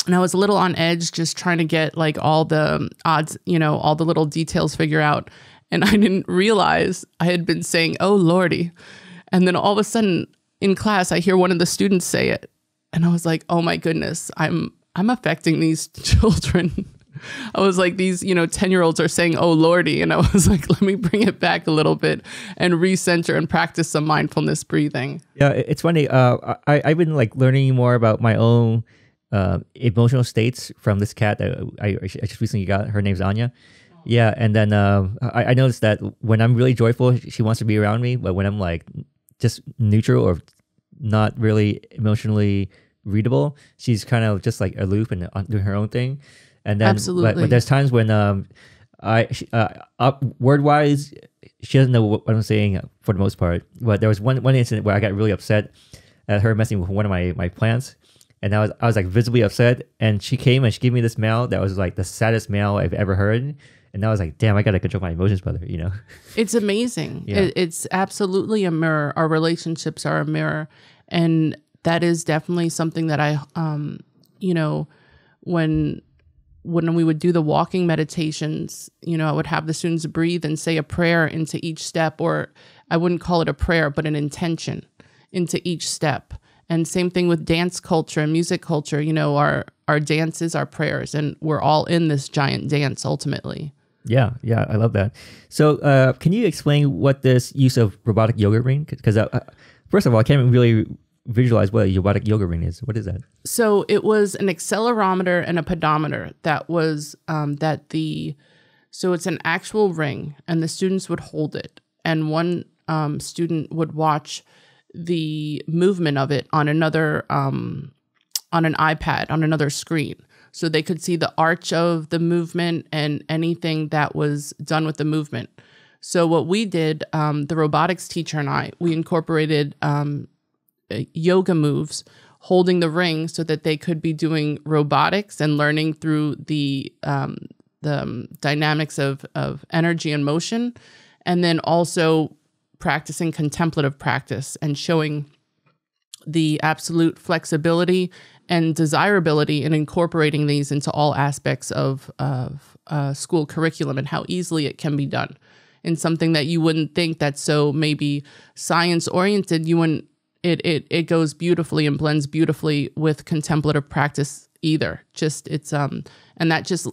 And I was a little on edge, just trying to get all the odds, all the little details figured out. And I didn't realize I had been saying, "Oh, Lordy." And then all of a sudden in class, I hear one of the students say it. And I was like, oh my goodness, I'm affecting these children. I was like, these, 10-year-olds are saying, "Oh, Lordy." And I was like, let me bring it back a little bit and recenter and practice some mindfulness breathing.
Yeah, it's funny. I've been learning more about my own emotional states from this cat that I just recently got. Her name's Anya. Yeah, and then I noticed that when I'm really joyful, she wants to be around me. But when I'm just neutral or not really emotionally readable, she's kind of just aloof and doing her own thing. And then,
absolutely.
But there's times when word wise, she doesn't know what I'm saying for the most part. But there was one incident where I got really upset at her messing with one of my plants. And I was visibly upset, and she came and she gave me this meow that was the saddest meow I've ever heard. And I was like, damn, I got to control my emotions better,
It's amazing.
Yeah.
It's absolutely a mirror. Our relationships are a mirror. And that is definitely something that I, when we would do the walking meditations, I would have the students breathe and say a prayer into each step, or I wouldn't call it a prayer, but an intention into each step. And same thing with dance culture and music culture. Our dances are prayers, and we're all in this giant dance ultimately.
Yeah, I love that. So can you explain what this use of robotic yoga ring? Because first of all, I can't really visualize what a robotic yoga ring is. What is that?
So it was an accelerometer and a pedometer that was so it's an actual ring, and the students would hold it, and one student would watch the movement of it on another on an iPad on another screen, so they could see the arch of the movement and anything that was done with the movement. So what we did, the robotics teacher and I, we incorporated yoga moves, holding the ring so that they could be doing robotics and learning through the dynamics of energy and motion, and then also practicing contemplative practice and showing the absolute flexibility and desirability in incorporating these into all aspects of school curriculum and how easily it can be done. In something that you wouldn't think that's so maybe science oriented, you wouldn't. It goes beautifully and blends beautifully with contemplative practice either. And that just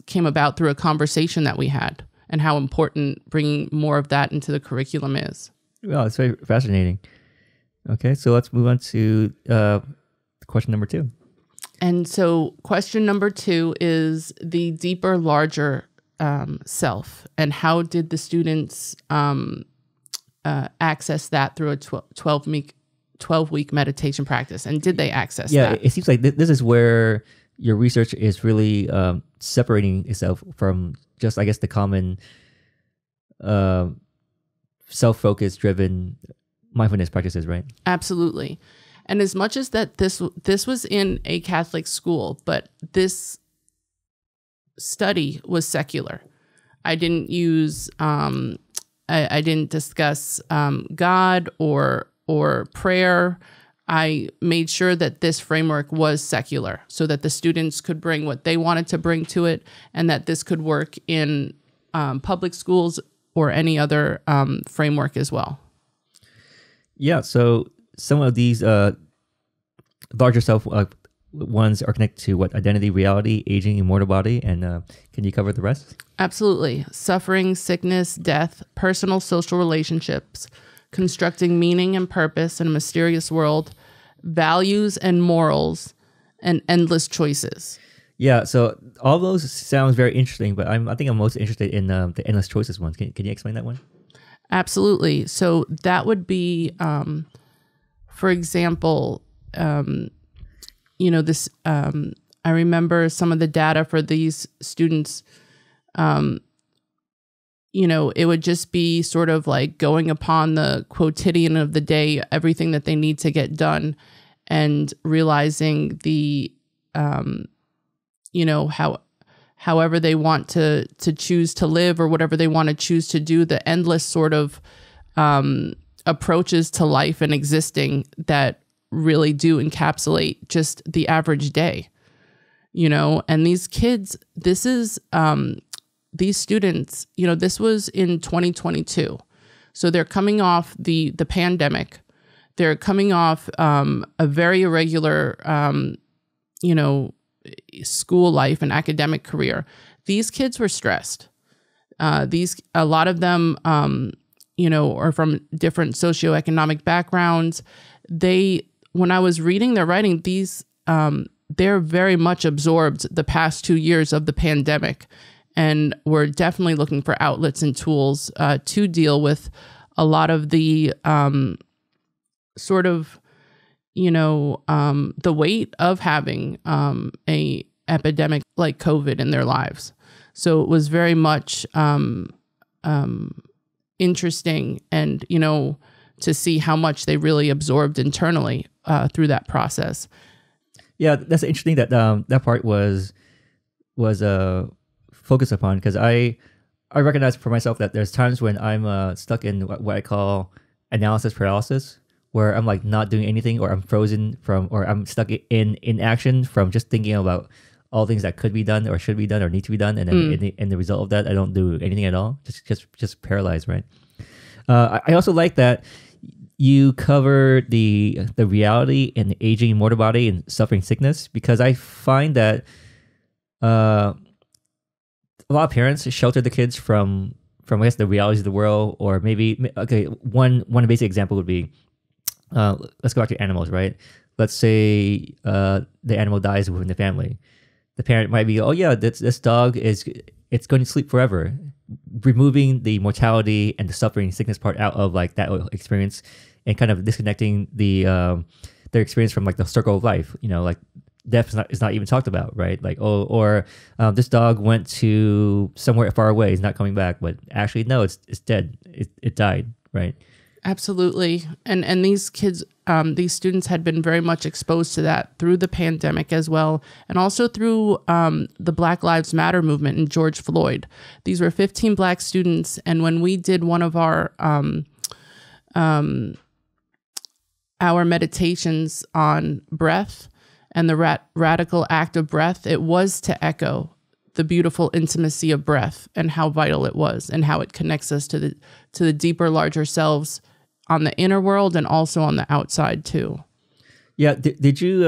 came about through a conversation that we had and how important bringing more of that into the curriculum is.
Well, it's very fascinating. Okay, so let's move on to question number 2.
And so question number 2 is the deeper, larger self, and how did the students access that through a 12-week meditation practice, and did they access that?
Yeah, it seems like this is where your research is really separating itself from just, I guess, the common self-focused driven mindfulness practices, right?
Absolutely. And as much as that this was in a Catholic school, but this study was secular. I didn't use I didn't discuss God or prayer. I made sure that this framework was secular so that the students could bring what they wanted to bring to it, and that this could work in public schools or any other framework as well.
Yeah, so some of these larger self ones are connected to what? Identity, reality, aging, immortal body, and can you cover the rest?
Absolutely. Suffering, sickness, death, personal social relationships, constructing meaning and purpose in a mysterious world, values and morals, and endless choices.
Yeah, so all those sounds very interesting, but I think I'm most interested in the endless choices ones. Can you explain that one?
Absolutely. So that would be, for example, this. I remember some of the data for these students. It would just be sort of like going upon the quotidian of the day, everything that they need to get done, and realizing the, however they want to choose to live, or whatever they want to choose to do, the endless sort of approaches to life and existing that really do encapsulate just the average day, and these kids, these students, this was in 2022. So they're coming off the pandemic. They're coming off a very irregular, school life and academic career. These kids were stressed. A lot of them, are from different socioeconomic backgrounds. When I was reading their writing, they're very much absorbed the past 2 years of the pandemic. And we're definitely looking for outlets and tools to deal with a lot of the the weight of having a epidemic like COVID in their lives. So it was very much interesting, and to see how much they really absorbed internally through that process.
Yeah, that's interesting that that part was focused upon, because I recognize for myself that there's times when I'm stuck in what I call analysis paralysis, where I'm like not doing anything, or I'm frozen or I'm stuck in inaction from just thinking about all things that could be done or should be done or need to be done, and then in the result of that, I don't do anything at all, just paralyzed, right? I also like that you cover the reality and the aging and mortal body and suffering, sickness, because I find that a lot of parents shelter the kids from I guess the realities of the world, or maybe one basic example would be let's go back to animals, right? Let's say the animal dies within the family. The parent might be, oh yeah, this dog it's going to sleep forever, removing the mortality and the suffering, sickness part out of like that experience, and kind of disconnecting their experience from like the circle of life. Like death is not even talked about, right? Like, or this dog went to somewhere far away, he's not coming back, but actually no, it's dead. It died, right?
Absolutely. And these kids, these students had been very much exposed to that through the pandemic as well, and also through the Black Lives Matter movement and George Floyd. These were 15 Black students, and when we did one of our meditations on breath and the radical act of breath, it was to echo the beautiful intimacy of breath and how vital it was and how it connects us to the deeper, larger selves on the inner world and also on the outside too.
Yeah. Did you,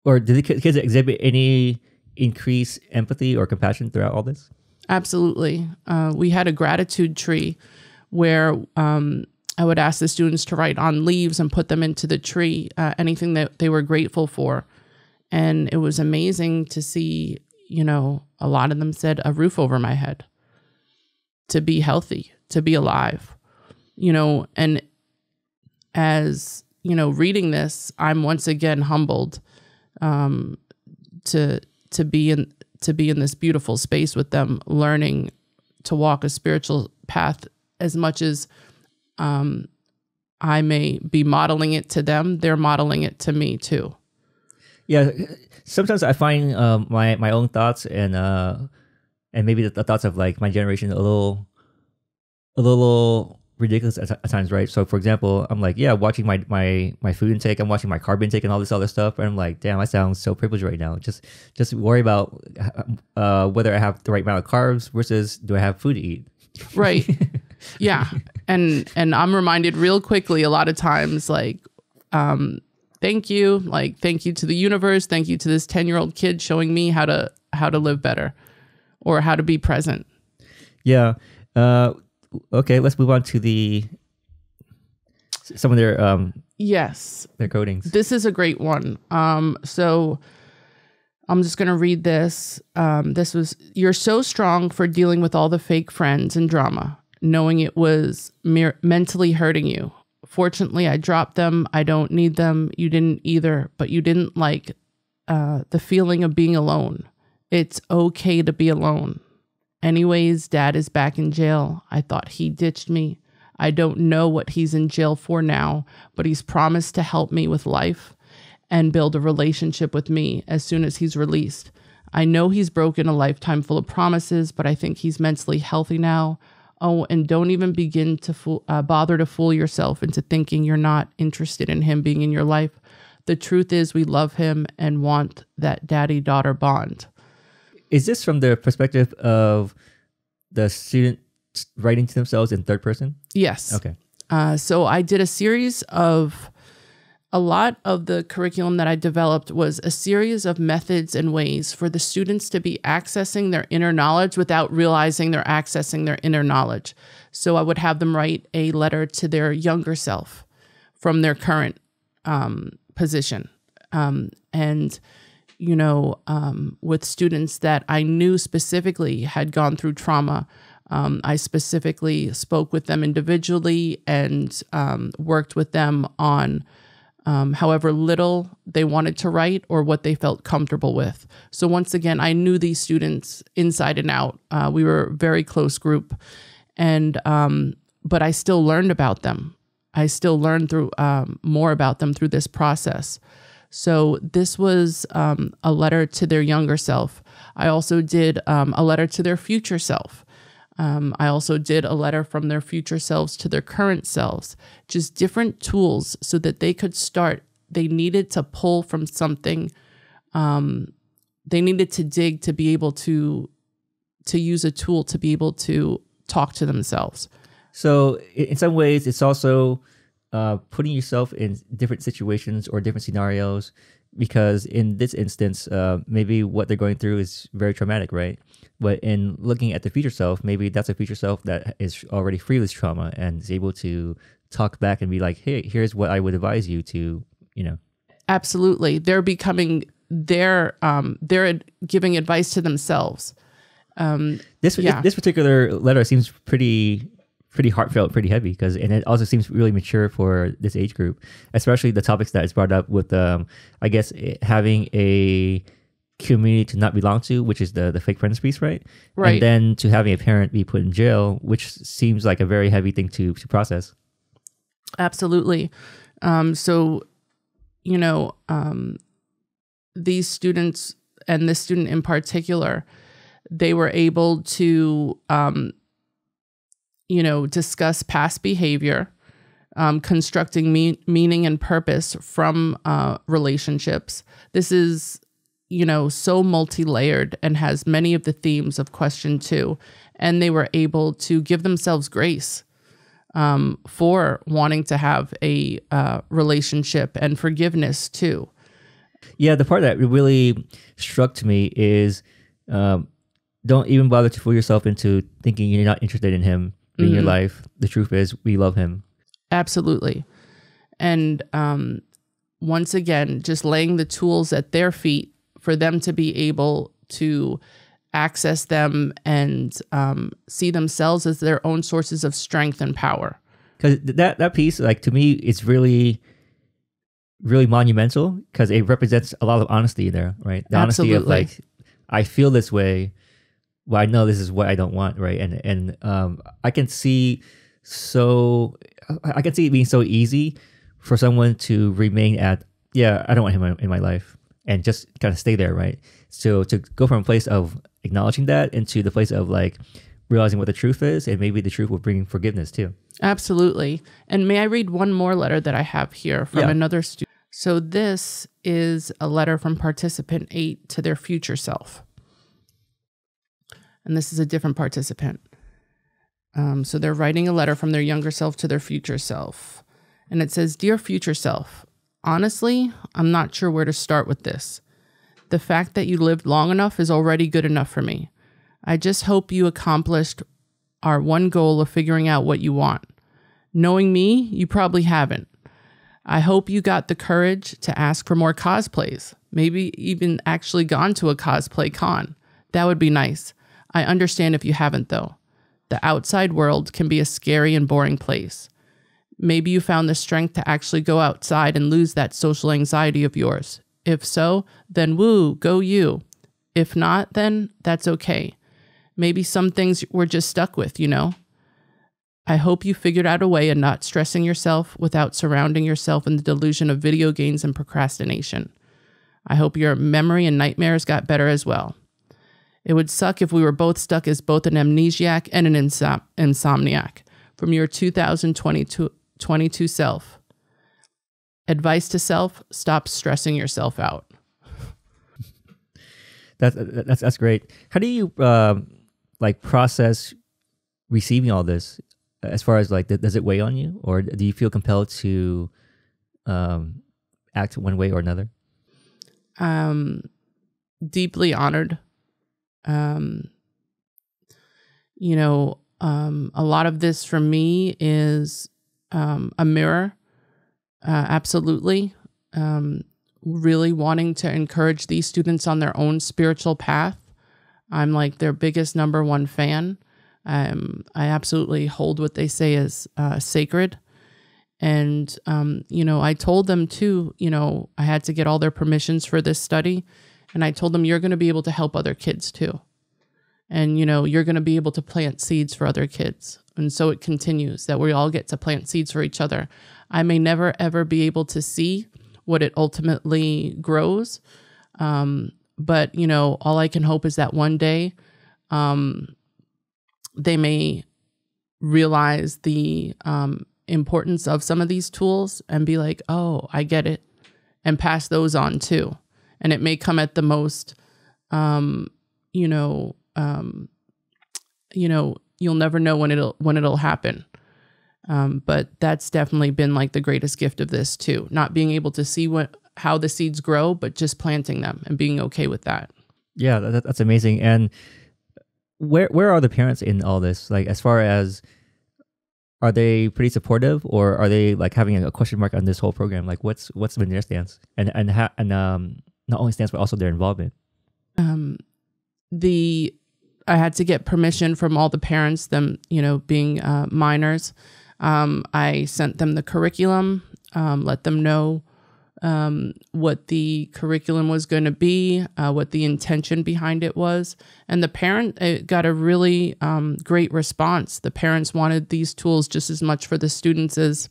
or did the kids exhibit any increased empathy or compassion throughout all this?
Absolutely. We had a gratitude tree where I would ask the students to write on leaves and put them into the tree, anything that they were grateful for. And it was amazing to see, a lot of them said a roof over my head, to be healthy, to be alive, and as, reading this, I'm once again humbled to be in this beautiful space with them, learning to walk a spiritual path. As much as I may be modeling it to them, they're modeling it to me too.
Yeah, sometimes I find my own thoughts and maybe the thoughts of like my generation a little ridiculous at times, right? So for example, I'm like, watching my food intake, I'm watching my carb intake and all this other stuff, and I'm like, damn, I sound so privileged right now. Just worry about whether I have the right amount of carbs versus do I have food to eat.
Right. Yeah. And I'm reminded real quickly a lot of times, like, thank you to the universe. Thank you to this 10-year-old kid showing me how to live better or how to be present. Yeah.
Okay, let's move on to some of their their codings.
This is a great one. So I'm just going to read this. This was, "You're so strong for dealing with all the fake friends and drama, knowing it was mentally hurting you. Fortunately, I dropped them. I don't need them. You didn't either, but you didn't like the feeling of being alone. It's okay to be alone. Anyways, Dad is back in jail. I thought he ditched me. I don't know what he's in jail for now, but he's promised to help me with life and build a relationship with me as soon as he's released. I know he's broken a lifetime full of promises, but I think he's mentally healthy now. Oh, and don't even begin to bother to fool yourself into thinking you're not interested in him being in your life. The truth is we love him and want that daddy-daughter bond."
Is this from the perspective of the student writing to themselves in third person?
Yes.
Okay.
So I did a lot of the curriculum that I developed was a series of methods and ways for the students to be accessing their inner knowledge without realizing they're accessing their inner knowledge. So I would have them write a letter to their younger self from their current position. With students that I knew specifically had gone through trauma, I specifically spoke with them individually and worked with them on however little they wanted to write or what they felt comfortable with. So once again, I knew these students inside and out. We were a very close group, but I still learned about them. I still learned through more about them through this process. So this was a letter to their younger self. I also did a letter to their future self. I also did a letter from their future selves to their current selves, just different tools so that they could start. They needed to pull from something. They needed to dig to be able to use a tool to be able to talk to themselves.
So in some ways, it's also putting yourself in different situations or different scenarios, because in this instance, maybe what they're going through is very traumatic, right? But in looking at the future self, maybe that's a future self that is already free of this trauma and is able to talk back and be like, hey, here's what I would advise you to,
Absolutely. They're they're giving advice to themselves.
This particular letter seems pretty heartfelt, pretty heavy, and it also seems really mature for this age group, especially the topics that is brought up with, I guess, having a community to not belong to, which is the fake friends piece, right?
Right.
And then to having a parent be put in jail, which seems like a very heavy thing to process.
Absolutely. So, you know, these students, and this student in particular, they were able to, discuss past behavior, constructing meaning and purpose from relationships. This is, so multi-layered and has many of the themes of question 2. And they were able to give themselves grace for wanting to have a relationship, and forgiveness too.
Yeah, the part that really struck to me is don't even bother to fool yourself into thinking you're not interested in him in your life. The truth is, we love him.
Absolutely. And once again, just laying the tools at their feet for them to be able to access them and see themselves as their own sources of strength and power.
Because that piece, like, to me, it's really, really monumental, because it represents a lot of honesty there, right? The honesty of, like, I feel this way, well, I know this is what I don't want, right? And I can see it being so easy for someone to remain at, I don't want him in my life, and just kind of stay there, right? So to go from a place of acknowledging that into the place of, like, realizing what the truth is, and maybe the truth will bring forgiveness too.
Absolutely. And may I read one more letter that I have here from another student? So this is a letter from participant 8 to their future self. And this is a different participant. So they're writing a letter from their younger self to their future self. And it says, "Dear future self, honestly, I'm not sure where to start with this. The fact that you lived long enough is already good enough for me. I just hope you accomplished our one goal of figuring out what you want. Knowing me, you probably haven't. I hope you got the courage to ask for more cosplays, maybe even actually gone to a cosplay con. That would be nice. I understand if you haven't, though. The outside world can be a scary and boring place. Maybe you found the strength to actually go outside and lose that social anxiety of yours. If so, then woo, go you. If not, then that's okay. Maybe some things we're just stuck with, I hope you figured out a way of not stressing yourself without surrounding yourself in the delusion of video games and procrastination. I hope your memory and nightmares got better as well. It would suck if we were both stuck as both an amnesiac and an insomniac from your 2022 self. Advice to self, stop stressing yourself out."
That's great. How do you process receiving all this? As far as, like, does it weigh on you, or do you feel compelled to act one way or another?
Deeply honored. A lot of this for me is a mirror. Absolutely. Really wanting to encourage these students on their own spiritual path. I'm like their biggest number one fan. I absolutely hold what they say as sacred. And, I told them too, I had to get all their permissions for this study. And I told them, you're going to be able to help other kids too. And, you're going to be able to plant seeds for other kids. And so it continues that we all get to plant seeds for each other. I may never, ever be able to see what it ultimately grows. But, all I can hope is that one day they may realize the importance of some of these tools and be like, oh, I get it, and pass those on too. And it may come at the most, you'll never know when it'll happen. But that's definitely been like the greatest gift of this too. Not being able to see how the seeds grow, but just planting them and being okay with that.
Yeah, that's amazing. And where are the parents in all this? Like, as far as, are they pretty supportive, or are they like having a question mark on this whole program? Like, what's been their stance, and not only stance but also their involvement? I had to get permission from all the parents, them being minors. I sent them the curriculum, let them know what the curriculum was going to be, what the intention behind it was. And the parent got a really great response. The parents wanted these tools just as much for the students as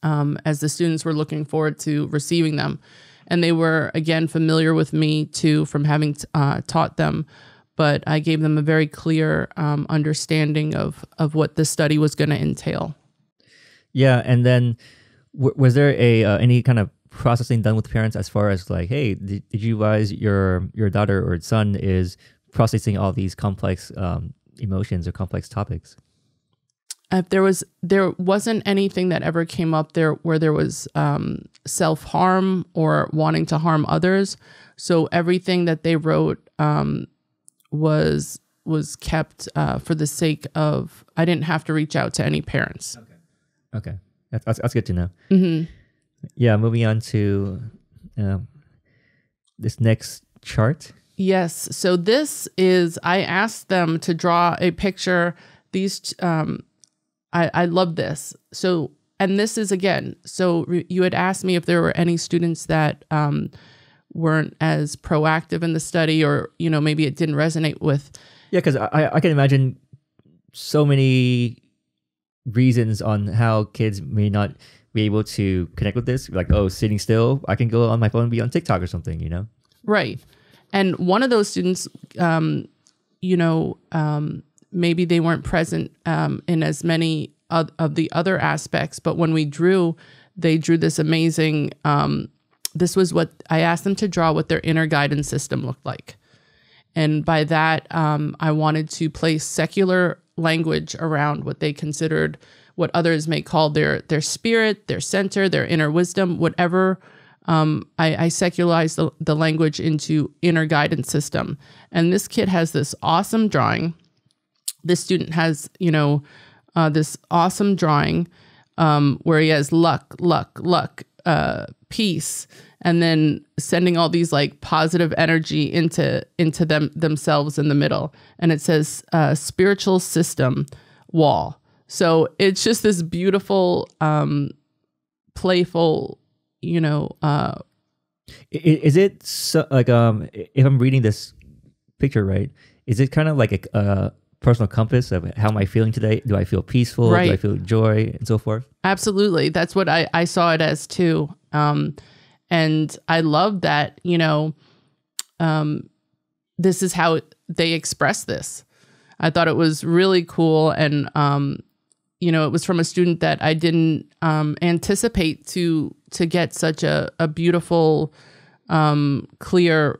as the students were looking forward to receiving them. And they were, again, familiar with me too from having taught them. But I gave them a very clear understanding of what the study was going to entail.
Yeah, and then was there any kind of processing done with parents as far as like, hey, did you realize your daughter or son is processing all these complex emotions or complex topics?
There wasn't anything that ever came up there where there was self-harm or wanting to harm others. So everything that they wrote was kept for the sake of, I didn't have to reach out to any parents.
Okay. That's good to know.
Mm-hmm.
Yeah, moving on to this next chart.
Yes. So this is, I asked them to draw a picture. These, I love this. So, and this is again, so you had asked me if there were any students that weren't as proactive in the study, or, maybe it didn't resonate with.
Yeah, because I can imagine so many reasons on how kids may not be able to connect with this. Like, oh, sitting still, I can go on my phone and be on TikTok or something, Right.
And one of those students, maybe they weren't present in as many of the other aspects, but when we drew, they drew this amazing, this was what I asked them to draw, what their inner guidance system looked like. And by that, I wanted to place secular language around what they considered, what others may call their spirit, their center, their inner wisdom, whatever. I secularized the language into inner guidance system. And this kid has this awesome drawing. This student has, this awesome drawing where he has luck, peace, and then sending all these like positive energy into themselves in the middle. And it says spiritual system wall. So it's just this beautiful, playful,
is it so, like, if I'm reading this picture right, is it kind of like a personal compass of how am I feeling today? Do I feel peaceful?
Right.
Do I feel joy and so forth?
Absolutely. That's what I saw it as too. And I love that, this is how they express this. I thought it was really cool. And, it was from a student that I didn't anticipate to get such a beautiful, clear,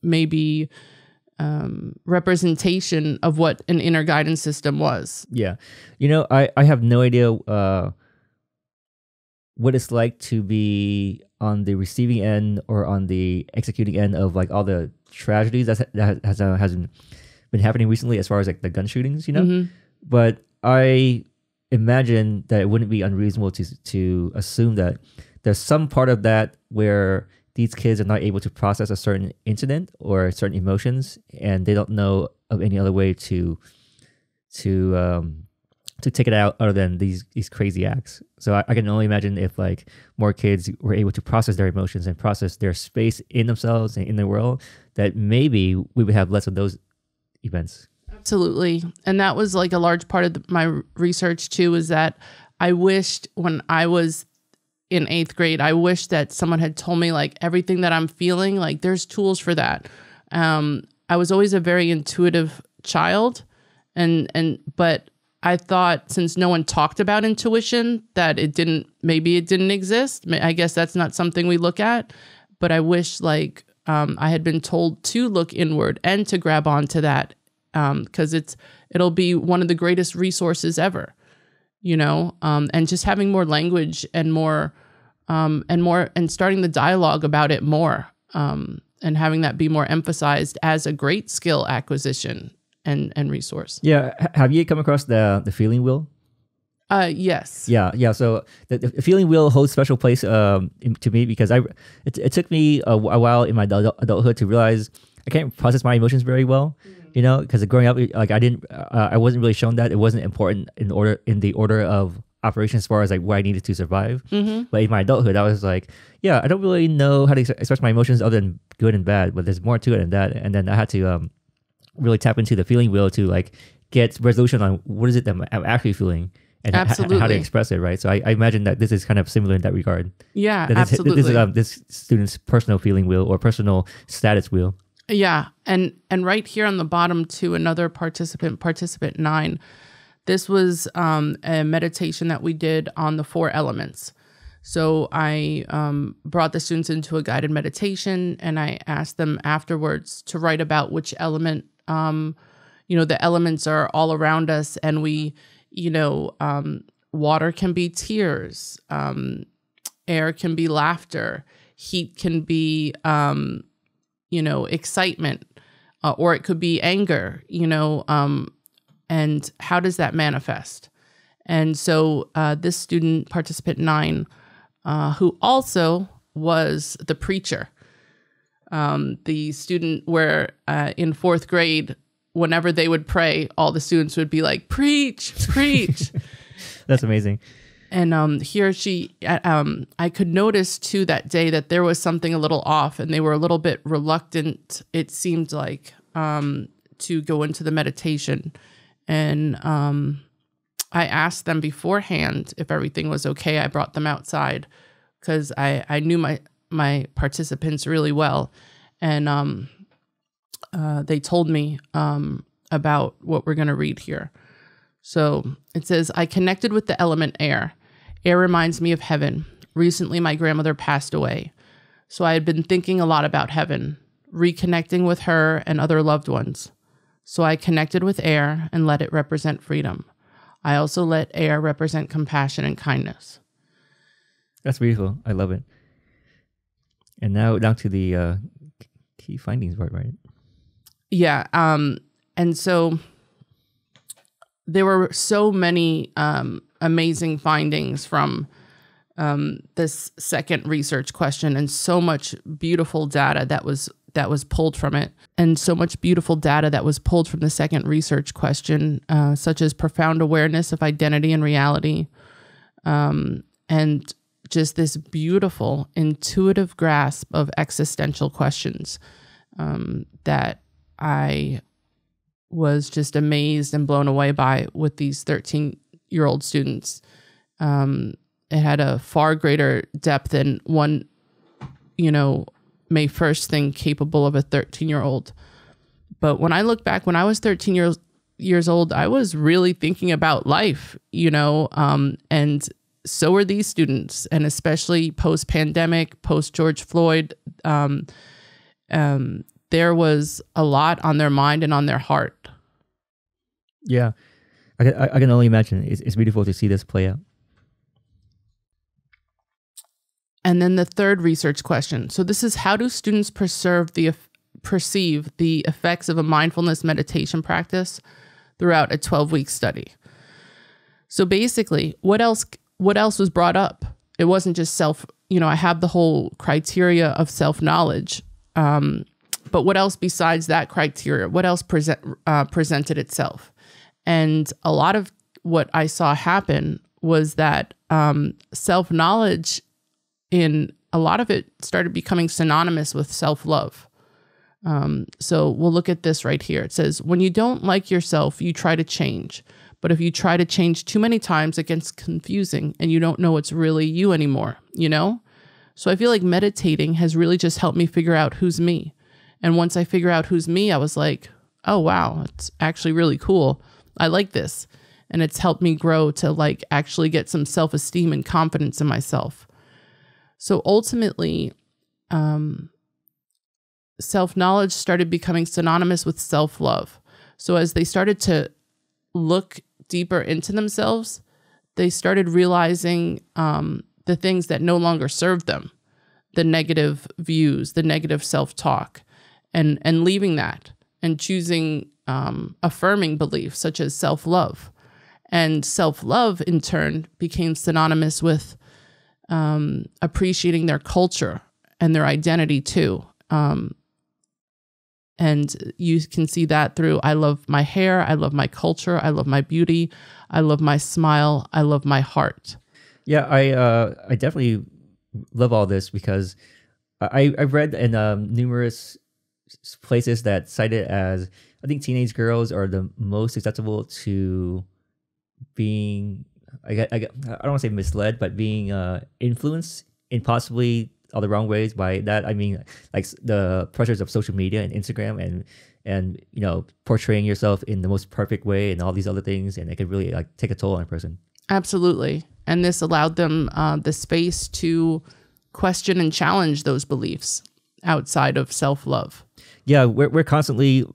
maybe representation of what an inner guidance system was.
Yeah. I have no idea what it's like to be on the receiving end or on the executing end of like all the tragedies that has been happening recently as far as like the gun shootings,
Mm-hmm.
But I imagine that it wouldn't be unreasonable to assume that there's some part of that where these kids are not able to process a certain incident or certain emotions, and they don't know of any other way to take it out other than these crazy acts. So I can only imagine if like more kids were able to process their emotions and process their space in themselves and in the world, that maybe we would have less of those events.
Absolutely. And that was like a large part of my research too, is that I wished when I was in 8th grade, I wish that someone had told me like everything that I'm feeling, like there's tools for that. I was always a very intuitive child, but I thought since no one talked about intuition that maybe it didn't exist. I guess that's not something we look at, but I wish like I had been told to look inward and to grab onto that, because it'll be one of the greatest resources ever, and just having more language and starting the dialogue about it more, and having that be more emphasized as a great skill acquisition and resource.
Yeah. Have you come across the feeling wheel?
Yes.
Yeah. So the feeling wheel holds special place to me because it took me a while in my adulthood to realize I can't process my emotions very well. Because growing up, like I wasn't really shown that it wasn't important in the order of operation as far as like what I needed to survive.
Mm-hmm.
But in my adulthood, I was like, yeah, I don't really know how to express my emotions other than good and bad, but there's more to it than that. And then I had to really tap into the feeling wheel to like get resolution on what is it that I'm actually feeling. and
Absolutely.
how to express it, right? So I imagine that this is kind of similar in that regard.
Yeah,
That
absolutely.
This is this student's personal feeling wheel or personal status wheel.
Yeah, and right here on the bottom to another participant 9, this was a meditation that we did on the 4 elements. So I brought the students into a guided meditation, and I asked them afterwards to write about which element, the elements are all around us, and we, water can be tears, air can be laughter, heat can be, excitement, or it could be anger, and how does that manifest? And so this student, participant 9, who also was the preacher, the student where in 4th grade, whenever they would pray, all the students would be like, preach, preach.
That's amazing.
And here I could notice too that day that there was something a little off, and they were a little bit reluctant, it seemed like, to go into the meditation. And I asked them beforehand if everything was okay. I brought them outside because I knew my participants really well. And they told me about what we're going to read here. So it says, I connected with the element air. Air reminds me of heaven. Recently, my grandmother passed away. So I had been thinking a lot about heaven, reconnecting with her and other loved ones. So I connected with air and let it represent freedom. I also let air represent compassion and kindness.
That's beautiful. I love it. And now down to the key findings part, right?
Yeah. And so there were so many amazing findings from this second research question, and so much beautiful data that was pulled from it, and so much beautiful data that was pulled from the second research question, such as profound awareness of identity and reality, and just this beautiful intuitive grasp of existential questions that I was just amazed and blown away by with these 13-year-old students. It had a far greater depth than one, may first think capable of a 13-year-old. But when I look back, when I was 13 years old, I was really thinking about life, and so were these students, and especially post-pandemic, post-George Floyd, there was a lot on their mind and on their heart.
Yeah, I can only imagine. It's beautiful to see this play out.
And then the third research question. So this is, how do students perceive the effects of a mindfulness meditation practice throughout a 12-week study? So basically, what else was brought up? It wasn't just I have the whole criteria of self-knowledge, but what else besides that criteria? What else presented itself? And a lot of what I saw happen was that self-knowledge, in a lot of it, started becoming synonymous with self-love. So we'll look at this right here. It says, when you don't like yourself, you try to change. But if you try to change too many times, it gets confusing and you don't know it's really you anymore, So I feel like meditating has really just helped me figure out who's me. And once I figure out who's me, I was like, oh, wow, it's actually really cool. I like this. And it's helped me grow to actually get some self-esteem and confidence in myself. So ultimately, self-knowledge started becoming synonymous with self-love. So as they started to look deeper into themselves, they started realizing the things that no longer served them, the negative views, the negative self-talk, and leaving that and choosing affirming beliefs such as self-love. And self-love, in turn, became synonymous with appreciating their culture and their identity too. And you can see that through, I love my hair, I love my culture, I love my beauty, I love my smile, I love my heart.
Yeah, I definitely love all this because I've read in numerous places that cite it as, I think teenage girls are the most susceptible to being I don't want to say misled, but being influenced in possibly all the wrong ways. By that I mean like the pressures of social media and Instagram and portraying yourself in the most perfect way and all these other things, and it can really like take a toll on a person.
Absolutely. And this allowed them the space to question and challenge those beliefs outside of self-love.
Yeah, we're constantly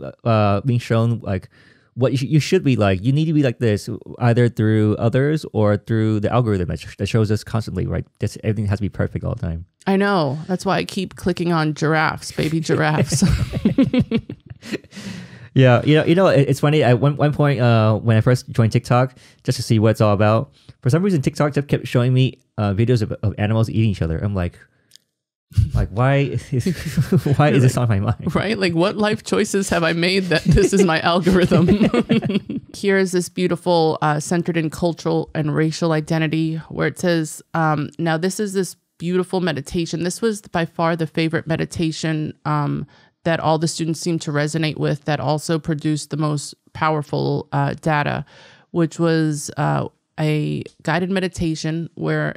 being shown like what you should be like. You need to be like this, either through others or through the algorithm that shows us constantly, right? Everything has to be perfect all the time.
I know. That's why I keep clicking on giraffes, baby giraffes.
Yeah, it's funny. At one point, when I first joined TikTok, just to see what it's all about, for some reason TikTok just kept showing me videos of animals eating each other. I'm like why is this on my mind?
Right? Like, what life choices have I made that this is my algorithm? Here's this beautiful centered in cultural and racial identity, where it says, now this is this beautiful meditation. This was by far the favorite meditation that all the students seemed to resonate with, that also produced the most powerful data, which was a guided meditation where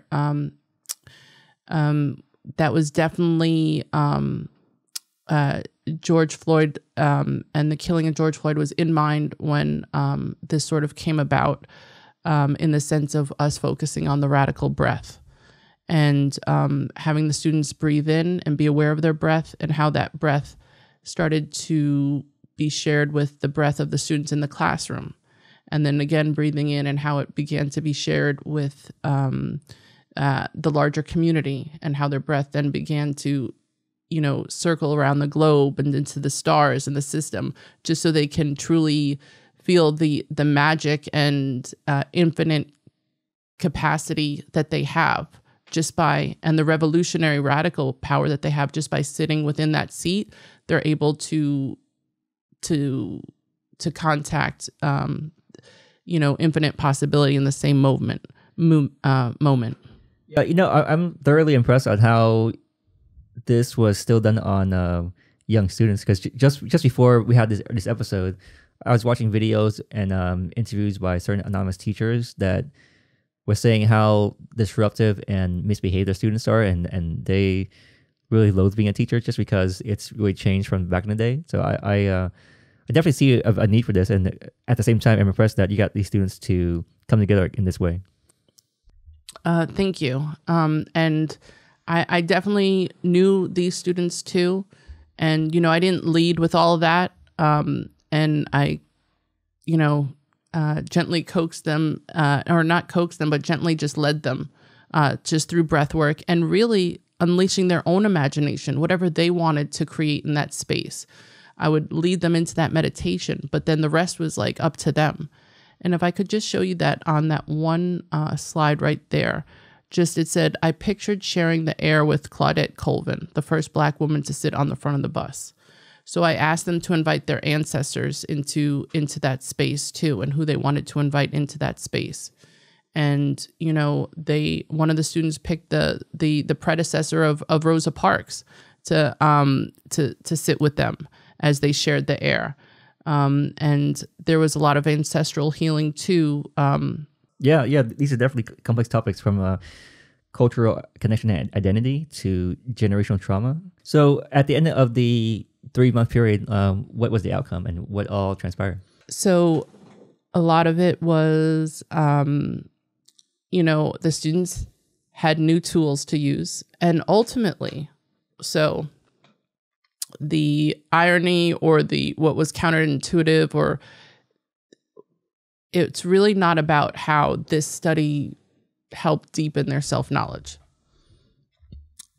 that was definitely George Floyd and the killing of George Floyd was in mind when this sort of came about, in the sense of us focusing on the radical breath and having the students breathe in and be aware of their breath and how that breath started to be shared with the breath of the students in the classroom. And then again, breathing in and how it began to be shared with the larger community, and how their breath then began to, circle around the globe and into the stars and the system, just so they can truly feel the magic and infinite capacity that they have and the revolutionary radical power that they have just by sitting within that seat. They're able to contact, infinite possibility in the same moment.
Yeah, I'm thoroughly impressed on how this was still done on young students, because just before we had this episode, I was watching videos and interviews by certain anonymous teachers that were saying how disruptive and misbehaved their students are, and they really loathe being a teacher just because it's really changed from back in the day. So I definitely see a need for this, and at the same time, I'm impressed that you got these students to come together in this way.
Thank you. And I definitely knew these students too. And, I didn't lead with all of that. And I, gently coaxed them, or not coaxed them, but gently just led them just through breath work and really unleashing their own imagination, whatever they wanted to create in that space. I would lead them into that meditation, but then the rest was like up to them. And if I could just show you that on that one slide right there, it said, I pictured sharing the air with Claudette Colvin, the first Black woman to sit on the front of the bus. So I asked them to invite their ancestors into that space too, and who they wanted to invite into that space. And, one of the students picked the predecessor of Rosa Parks to sit with them as they shared the air. And there was a lot of ancestral healing too.
Yeah. These are definitely complex topics, from cultural connection and identity to generational trauma. So at the end of the 3-month period, what was the outcome and what all transpired?
So a lot of it was, the students had new tools to use. And ultimately, so the irony or what was counterintuitive, or it's really not about how this study helped deepen their self-knowledge.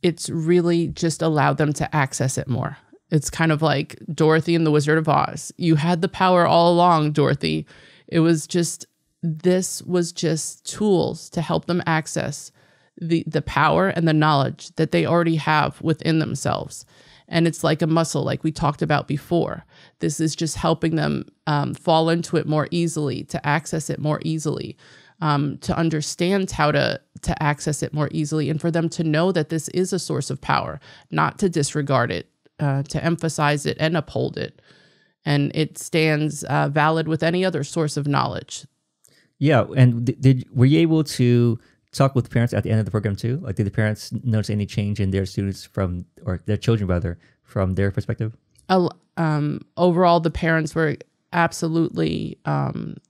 It's really just allowed them to access it more. It's kind of like Dorothy and the Wizard of Oz. You had the power all along, Dorothy. This was just tools to help them access the power and the knowledge that they already have within themselves. And it's like a muscle, like we talked about before. This is just helping them fall into it more easily, to access it more easily, to understand how to access it more easily, and for them to know that this is a source of power, not to disregard it, to emphasize it and uphold it. And it stands valid with any other source of knowledge.
Yeah, and were you able to talk with parents at the end of the program too? Like, did the parents notice any change in their students or their children rather, from their perspective?
Overall, the parents were absolutely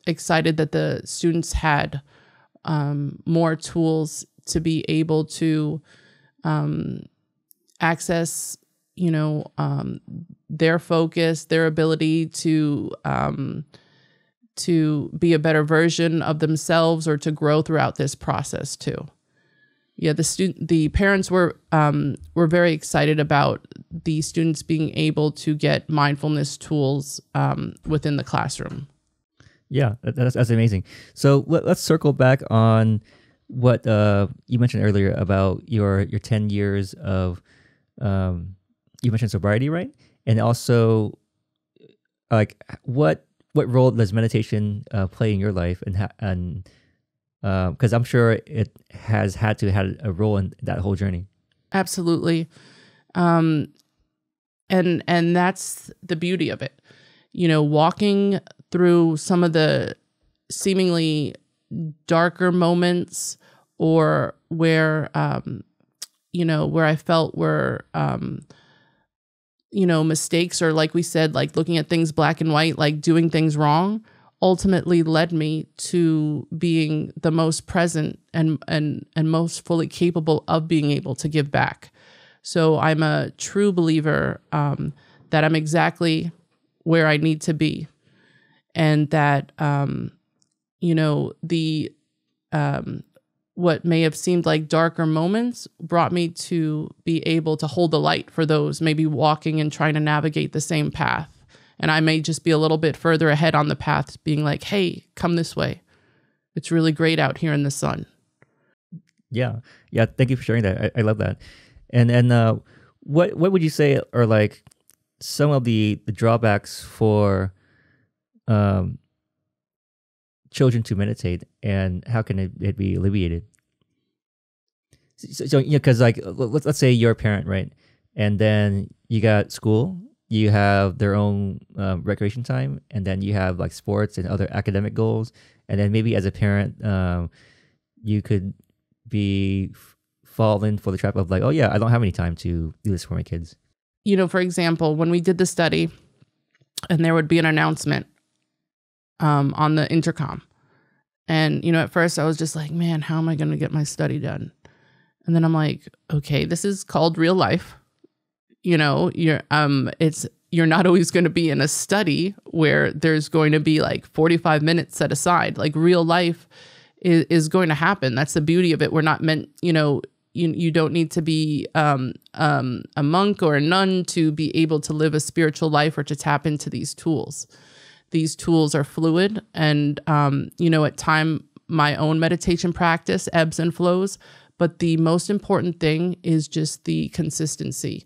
excited that the students had more tools to be able to access, their focus, their ability to be a better version of themselves or to grow throughout this process too. Yeah, the parents were very excited about the students being able to get mindfulness tools within the classroom.
Yeah, that's amazing. So let's circle back on what you mentioned earlier about your 10 years of you mentioned sobriety, right? And also, like, what role does meditation play in your life, and because I'm sure it has had a role in that whole journey.
Absolutely. And that's the beauty of it. Walking through some of the seemingly darker moments, or where I felt were mistakes, or like we said, like looking at things black and white, like doing things wrong, ultimately led me to being the most present and most fully capable of being able to give back. So I'm a true believer that I'm exactly where I need to be, and that what may have seemed like darker moments brought me to be able to hold the light for those maybe walking and trying to navigate the same path. And I may just be a little bit further ahead on the path, being like, hey, come this way. It's really great out here in the sun.
Yeah. Yeah. Thank you for sharing that. I love that. And what would you say are like some of the drawbacks for children to meditate, and how can it be alleviated? So because like let's say you're a parent, right? And then you got school, you have their own recreation time, and then you have like sports and other academic goals, and then maybe as a parent, you could be falling for the trap of like, oh yeah, I don't have any time to do this for my kids.
For example, when we did the study, and there would be an announcement on the intercom. And, at first I was just like, man, how am I going to get my study done? And then I'm like, okay, this is called real life. You're not always going to be in a study where there's going to be like 45 minutes set aside. Like real life is going to happen. That's the beauty of it. We're not meant, you don't need to be a monk or a nun to be able to live a spiritual life or to tap into these tools. These tools are fluid, and, at time, my own meditation practice ebbs and flows. But the most important thing is just the consistency,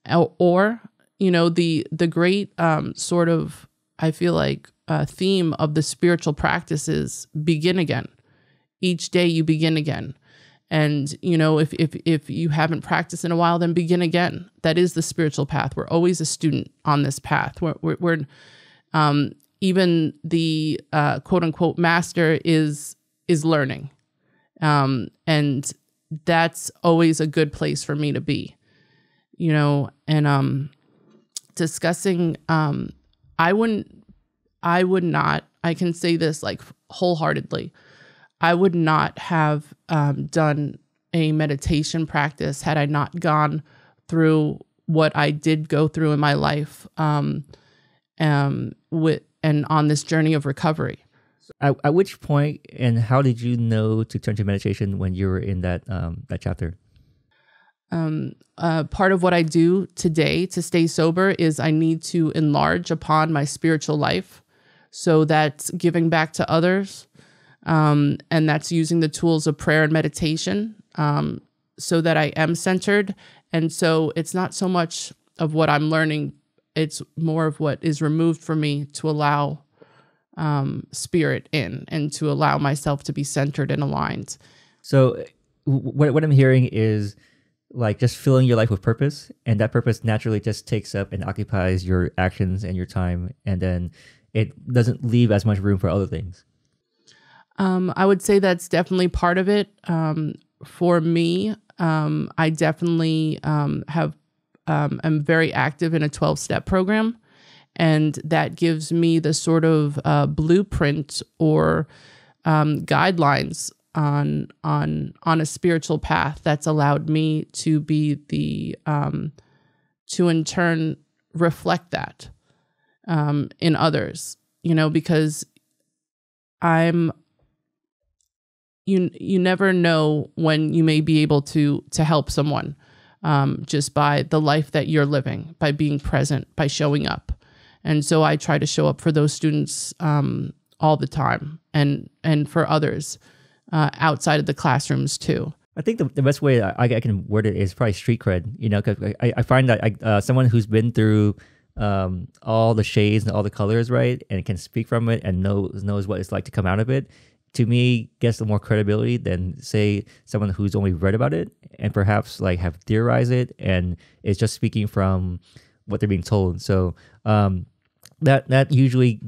or the great sort of, I feel like, theme of the spiritual practice is begin again. Each day you begin again. And, if you haven't practiced in a while, then begin again. That is the spiritual path. We're always a student on this path. We're even the quote unquote master is learning. And that's always a good place for me to be, and discussing, I would not, I can say this like wholeheartedly, I would not have done a meditation practice had I not gone through what I did go through in my life, and on this journey of recovery.
At which point and how did you know to turn to meditation when you were in that chapter?
Part of what I do today to stay sober is I need to enlarge upon my spiritual life. So that's giving back to others. And that's using the tools of prayer and meditation, so that I am centered. And so it's not so much of what I'm learning, it's more of what is removed from me to allow spirit in, and to allow myself to be centered and aligned.
So what I'm hearing is like just filling your life with purpose, and that purpose naturally just takes up and occupies your actions and your time, and then it doesn't leave as much room for other things.
I would say that's definitely part of it. For me, I definitely am very active in a 12-step program, and that gives me the sort of blueprint or guidelines on a spiritual path that's allowed me to be to in turn reflect that in others, because you never know when you may be able to help someone just by the life that you're living, by being present, by showing up. And so I try to show up for those students all the time, and for others outside of the classrooms too.
I think the best way I can word it is probably street cred, because I find that someone who's been through all the shades and all the colors, right, and can speak from it and knows what it's like to come out of it, to me, gets more credibility than, say, someone who's only read about it and perhaps like have theorized it and is just speaking from what they're being told. So that usually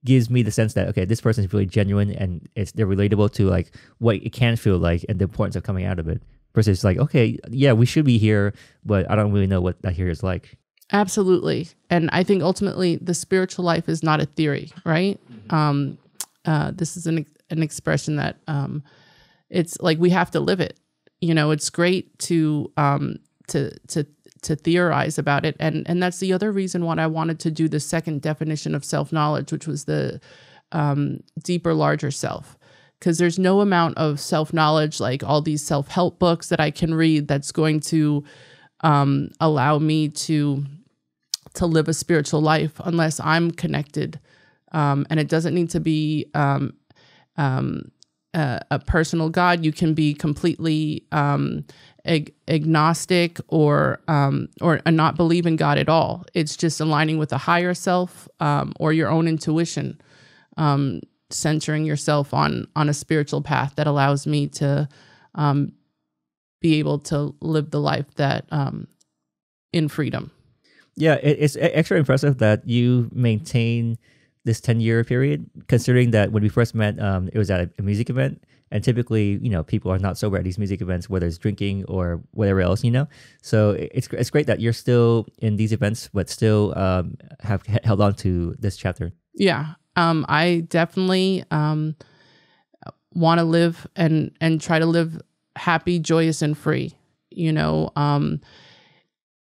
gives me the sense that, okay, this person is really genuine and they're relatable to like what it can feel like and the importance of coming out of it. Versus like, okay, yeah, we should be here, but I don't really know what that here is like.
Absolutely. And I think ultimately the spiritual life is not a theory, right? Mm-hmm. This is an expression that it's like we have to live it. It's great to theorize about it, and that's the other reason why I wanted to do the second definition of self-knowledge, which was the deeper, larger self. Because there's no amount of self-knowledge, like all these self-help books that I can read, that's going to allow me to live a spiritual life unless I'm connected. And it doesn't need to be a personal God. You can be completely agnostic or not believe in God at all. It's just aligning with a higher self or your own intuition, centering yourself on a spiritual path that allows me to be able to live the life that in freedom.
Yeah, it's extra impressive that you maintain this 10-year period, considering that when we first met, it was at a music event. And typically, people are not sober at these music events, whether it's drinking or whatever else, So it's great that you're still in these events, but still have held on to this chapter.
Yeah, I definitely want to live and try to live happy, joyous, and free. A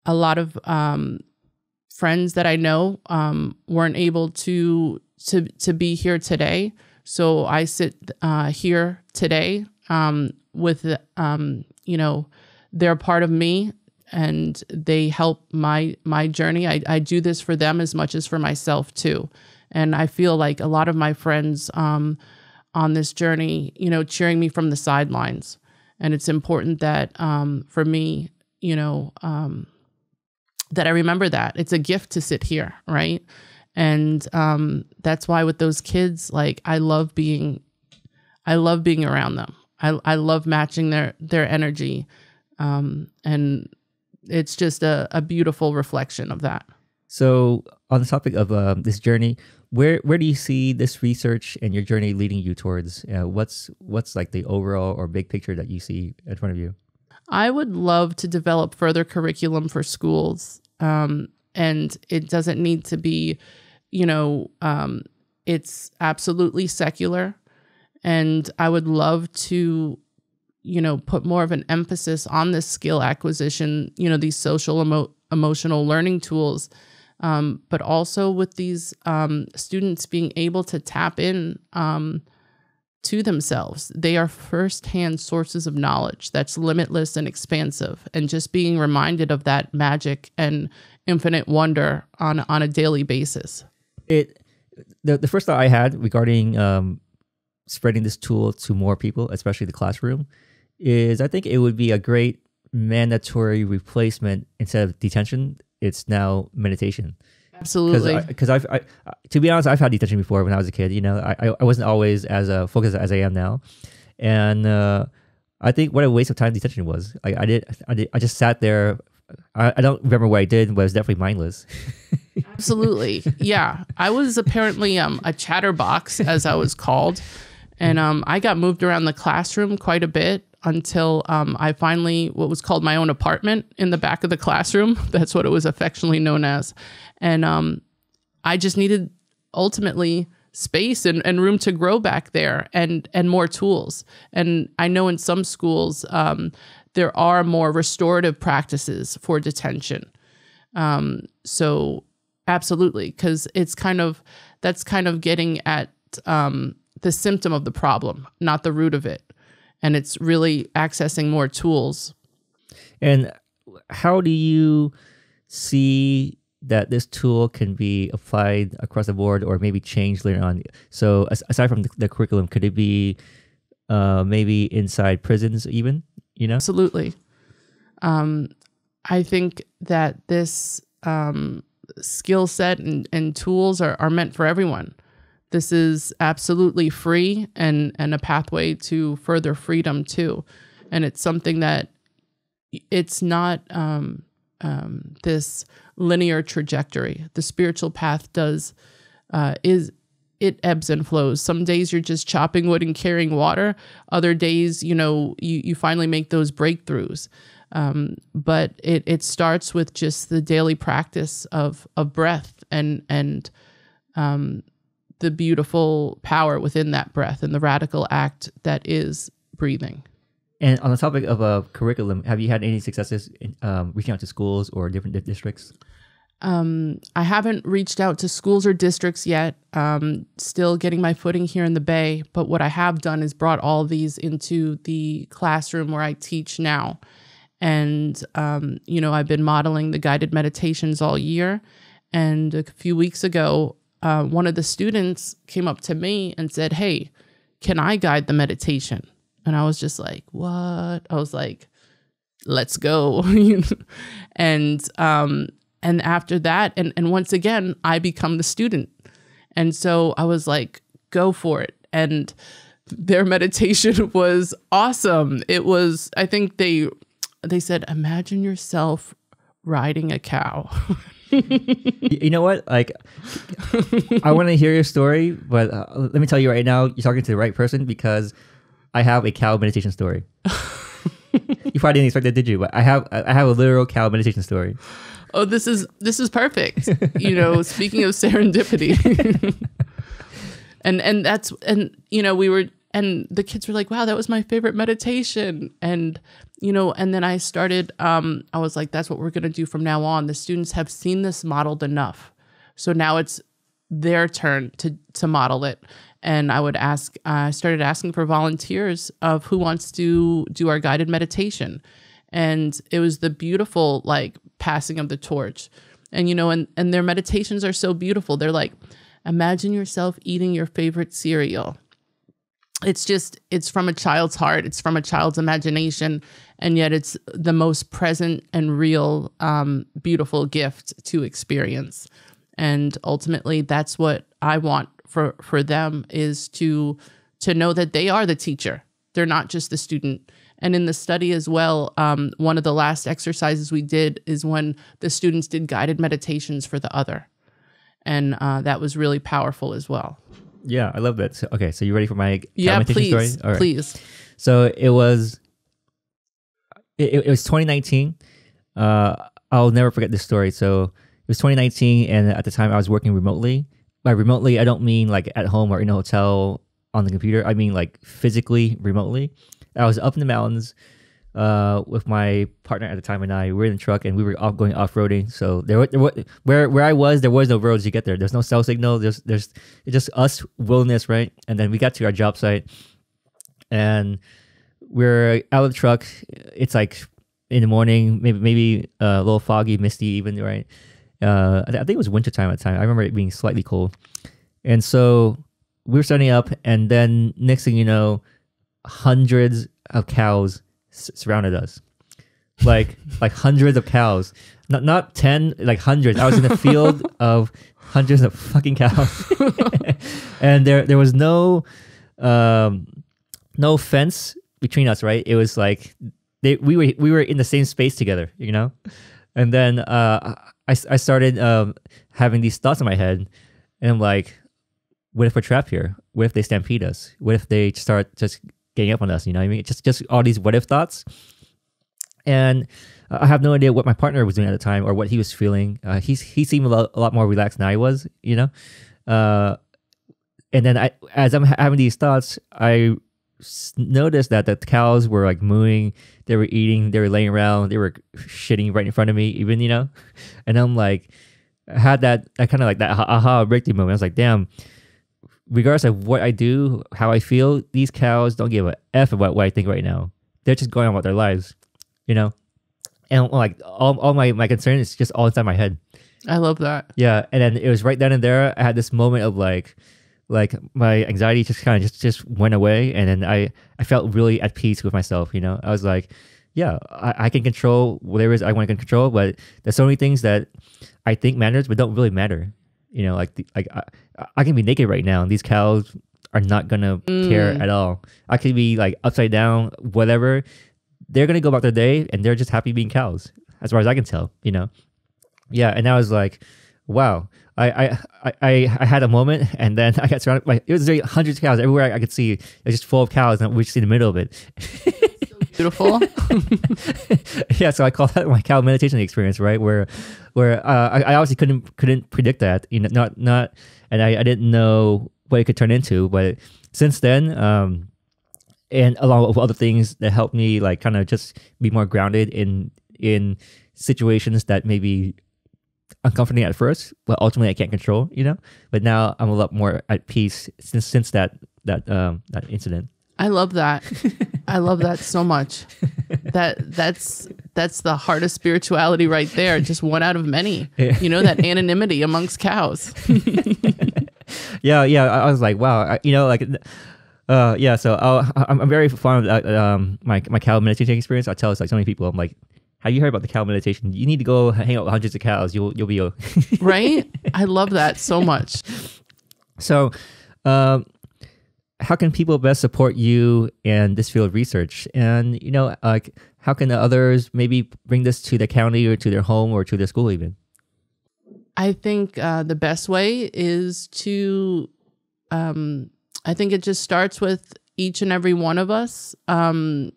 lot of friends that I know weren't able to be here today. So I sit here today with, they're part of me and they help my journey. I do this for them as much as for myself too. And I feel like a lot of my friends on this journey, cheering me from the sidelines. And it's important that for me, that I remember that. It's a gift to sit here, right? And that's why with those kids, like I love being around them. I love matching their energy. And it's just a beautiful reflection of that.
So on the topic of this journey, where do you see this research and your journey leading you towards? What's like the overall or big picture that you see in front of you?
I would love to develop further curriculum for schools. And it doesn't need to be, it's absolutely secular. And I would love to, put more of an emphasis on this skill acquisition, these social emotional learning tools, but also with these students being able to tap in to themselves. They are firsthand sources of knowledge that's limitless and expansive, and just being reminded of that magic and infinite wonder on a daily basis.
The first thought I had regarding spreading this tool to more people, especially the classroom, is I think it would be a great mandatory replacement. Instead of detention, it's now meditation.
Absolutely.
Because I've to be honest, I've had detention before when I was a kid. I wasn't always as focused as I am now, and I think what a waste of time detention was. I just sat there. I don't remember what I did, but it was definitely mindless.
Absolutely, yeah. I was apparently a chatterbox, as I was called, And I got moved around the classroom quite a bit until I finally, what was called my own apartment in the back of the classroom. That's what it was affectionately known as. And I just needed ultimately space and room to grow back there and more tools. And I know in some schools, there are more restorative practices for detention. So absolutely, because that's kind of getting at the symptom of the problem, not the root of it. And it's really accessing more tools.
And how do you see that this tool can be applied across the board or maybe changed later on? So aside from the curriculum, could it be maybe inside prisons even,
Absolutely. I think that this skill set and tools are meant for everyone. This is absolutely free and a pathway to further freedom too. And it's something that it's not this linear trajectory. The spiritual path it ebbs and flows. Some days you're just chopping wood and carrying water. Other days, you finally make those breakthroughs. But it starts with just the daily practice of breath and the beautiful power within that breath and the radical act that is breathing.
And on the topic of a curriculum, have you had any successes in reaching out to schools or different districts?
I haven't reached out to schools or districts yet. Still getting my footing here in the Bay. But what I have done is brought all of these into the classroom where I teach now. And, I've been modeling the guided meditations all year. And a few weeks ago, one of the students came up to me and said, "Hey, can I guide the meditation?" And I was just like, "What?" I was like, "Let's go." And after that, and once again, I become the student. And so I was like, go for it. And their meditation was awesome. It was, I think they said, imagine yourself riding a cow.
You know what? Like, I want to hear your story, but let me tell you right now, you're talking to the right person because I have a cow meditation story. You probably didn't expect that, did you? But I have a literal cow meditation story.
Oh, this is perfect. Speaking of serendipity. and the kids were like, "Wow, that was my favorite meditation." And then I started, I was like, that's what we're going to do from now on. The students have seen this modeled enough. So now it's their turn to model it. And I started asking for volunteers of who wants to do our guided meditation. And it was the beautiful, passing of the torch. And, and their meditations are so beautiful. They're like, imagine yourself eating your favorite cereal. It's from a child's heart. It's from a child's imagination. And yet it's the most present and real, beautiful gift to experience. And ultimately, that's what I want for them, is to know that they are the teacher. They're not just the student. And in the study as well, one of the last exercises we did is when the students did guided meditations for the other. And that was really powerful as well.
Yeah, I love that. So, okay, so you ready for my meditation story? All right.
Please.
So it was 2019. I'll never forget this story. So it was 2019, and at the time I was working remotely. By remotely, I don't mean like at home or in a hotel on the computer. I mean like physically remotely. I was up in the mountains with my partner at the time, and we were in the truck, and we were going off-roading. So where I was, there was no roads to get there. There's no cell signal. It's just us, wilderness, right? And then we got to our job site, and we're out of the truck. It's like in the morning, maybe a little foggy, misty even, right? I think it was wintertime at the time. I remember it being slightly cold. And so we were starting up, and then next thing you know, hundreds of cows surrounded us, like hundreds of cows, not 10, like hundreds. I was in a field of hundreds of fucking cows, and there was no fence between us, right? It was like we were in the same space together, And then I started having these thoughts in my head, and I'm like, what if we're trapped here? What if they stampede us? What if they start just getting up on us? You know what I mean? Just all these what if thoughts. And I have no idea what my partner was doing at the time or what he was feeling. He seemed a lot more relaxed than I was, you know? And then as I'm having these thoughts, I noticed that the cows were like mooing, they were eating, they were laying around, they were shitting right in front of me even, you know? And I'm like, I had that kind of like that aha breakthrough moment. I was like, damn, regardless of what I do, how I feel, these cows don't give a F about what I think right now. They're just going on with their lives, you know? And like all my concern is just all inside my head.
I love that.
Yeah. And then it was right then and there, I had this moment of like my anxiety just kind of just went away. And then I felt really at peace with myself, you know? I was like, yeah, I can control whatever it is I want to control, but there's so many things that I think matters, but don't really matter. You know, like I can be naked right now and these cows are not going to care at all. I could be like upside down, whatever. They're going to go about their day and they're just happy being cows, as far as I can tell, you know? Yeah. And I was like, wow, I had a moment and then I got surrounded by, it was hundreds of cows everywhere I could see. It was just full of cows and we just in the middle of it.
Beautiful.
Yeah, so I call that my cow meditation experience, right? Where I obviously couldn't predict that, you know, not, and I didn't know what it could turn into, but since then, and along with other things that helped me, like kind of just be more grounded in situations that may be uncomfortable at first, but ultimately I can't control, you know. But now I'm a lot more at peace since that incident.
I love that. I love that so much. That's the heart of spirituality right there. Just one out of many.
Yeah.
You know, that anonymity amongst cows.
Yeah. I was like, wow. You know, like, yeah. So I'm very fond of my cow meditation experience. I tell like so many people, I'm like, have you heard about the cow meditation? You need to go hang out with hundreds of cows. You'll be
right. I love that so much.
So, how can people best support you in this field of research? And, you know, like, how can others maybe bring this to the county or to their home or to their school even?
I think the best way is to, I think it just starts with each and every one of us, you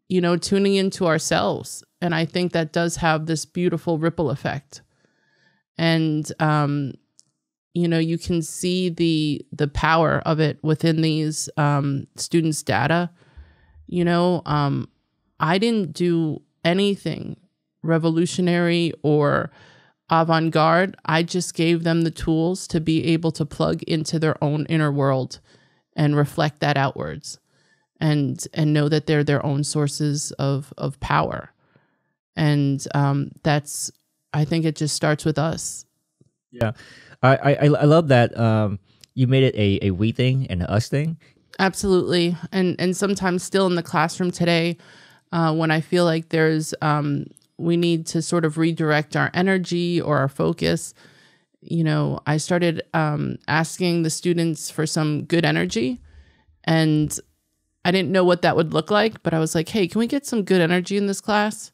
know, tuning into ourselves. And I think that does have this beautiful ripple effect. And, you know, you can see the power of it within these students' data. You know, I didn't do anything revolutionary or avant-garde. I just gave them the tools to be able to plug into their own inner world and reflect that outwards and know that they're their own sources of power. And that's, I think it just starts with us.
Yeah. I love that you made it a we thing and an us thing.
Absolutely. And sometimes still in the classroom today, when I feel like there's, we need to sort of redirect our energy or our focus, you know, I started asking the students for some good energy. And I didn't know what that would look like, but I was like, hey, can we get some good energy in this class?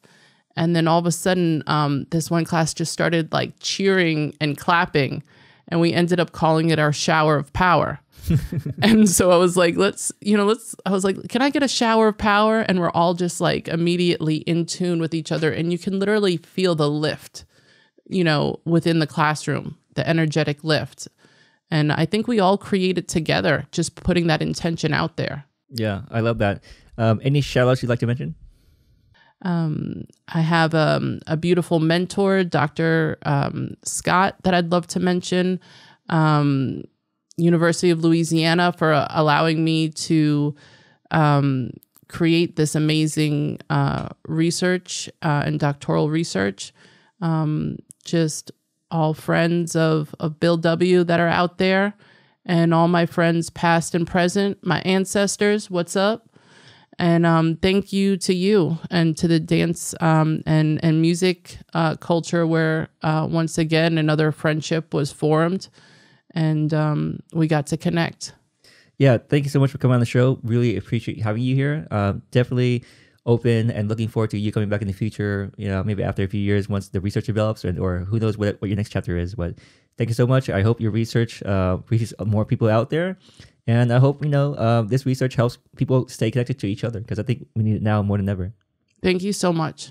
And then all of a sudden, this one class just started like cheering and clapping. And we ended up calling it our shower of power. And so I was like, I was like, can I get a shower of power? And we're all just like immediately in tune with each other. And you can literally feel the lift, you know, within the classroom, the energetic lift. And I think we all create it together, just putting that intention out there.
Yeah, I love that. Any shout outs you'd like to mention?
I have a beautiful mentor, Dr. Scott, that I'd love to mention. University of Louisiana for allowing me to create this amazing research and doctoral research. Just all friends of Bill W. that are out there, and all my friends past and present, my ancestors, what's up? And thank you to you and to the dance and music culture where once again another friendship was formed and we got to connect.
Yeah, thank you so much for coming on the show. Really appreciate having you here. Definitely open and looking forward to you coming back in the future, maybe after a few years once the research develops, or who knows what your next chapter is. But thank you so much. I hope your research reaches more people out there. And I hope, this research helps people stay connected to each other, because I think we need it now more than ever.
Thank you so much.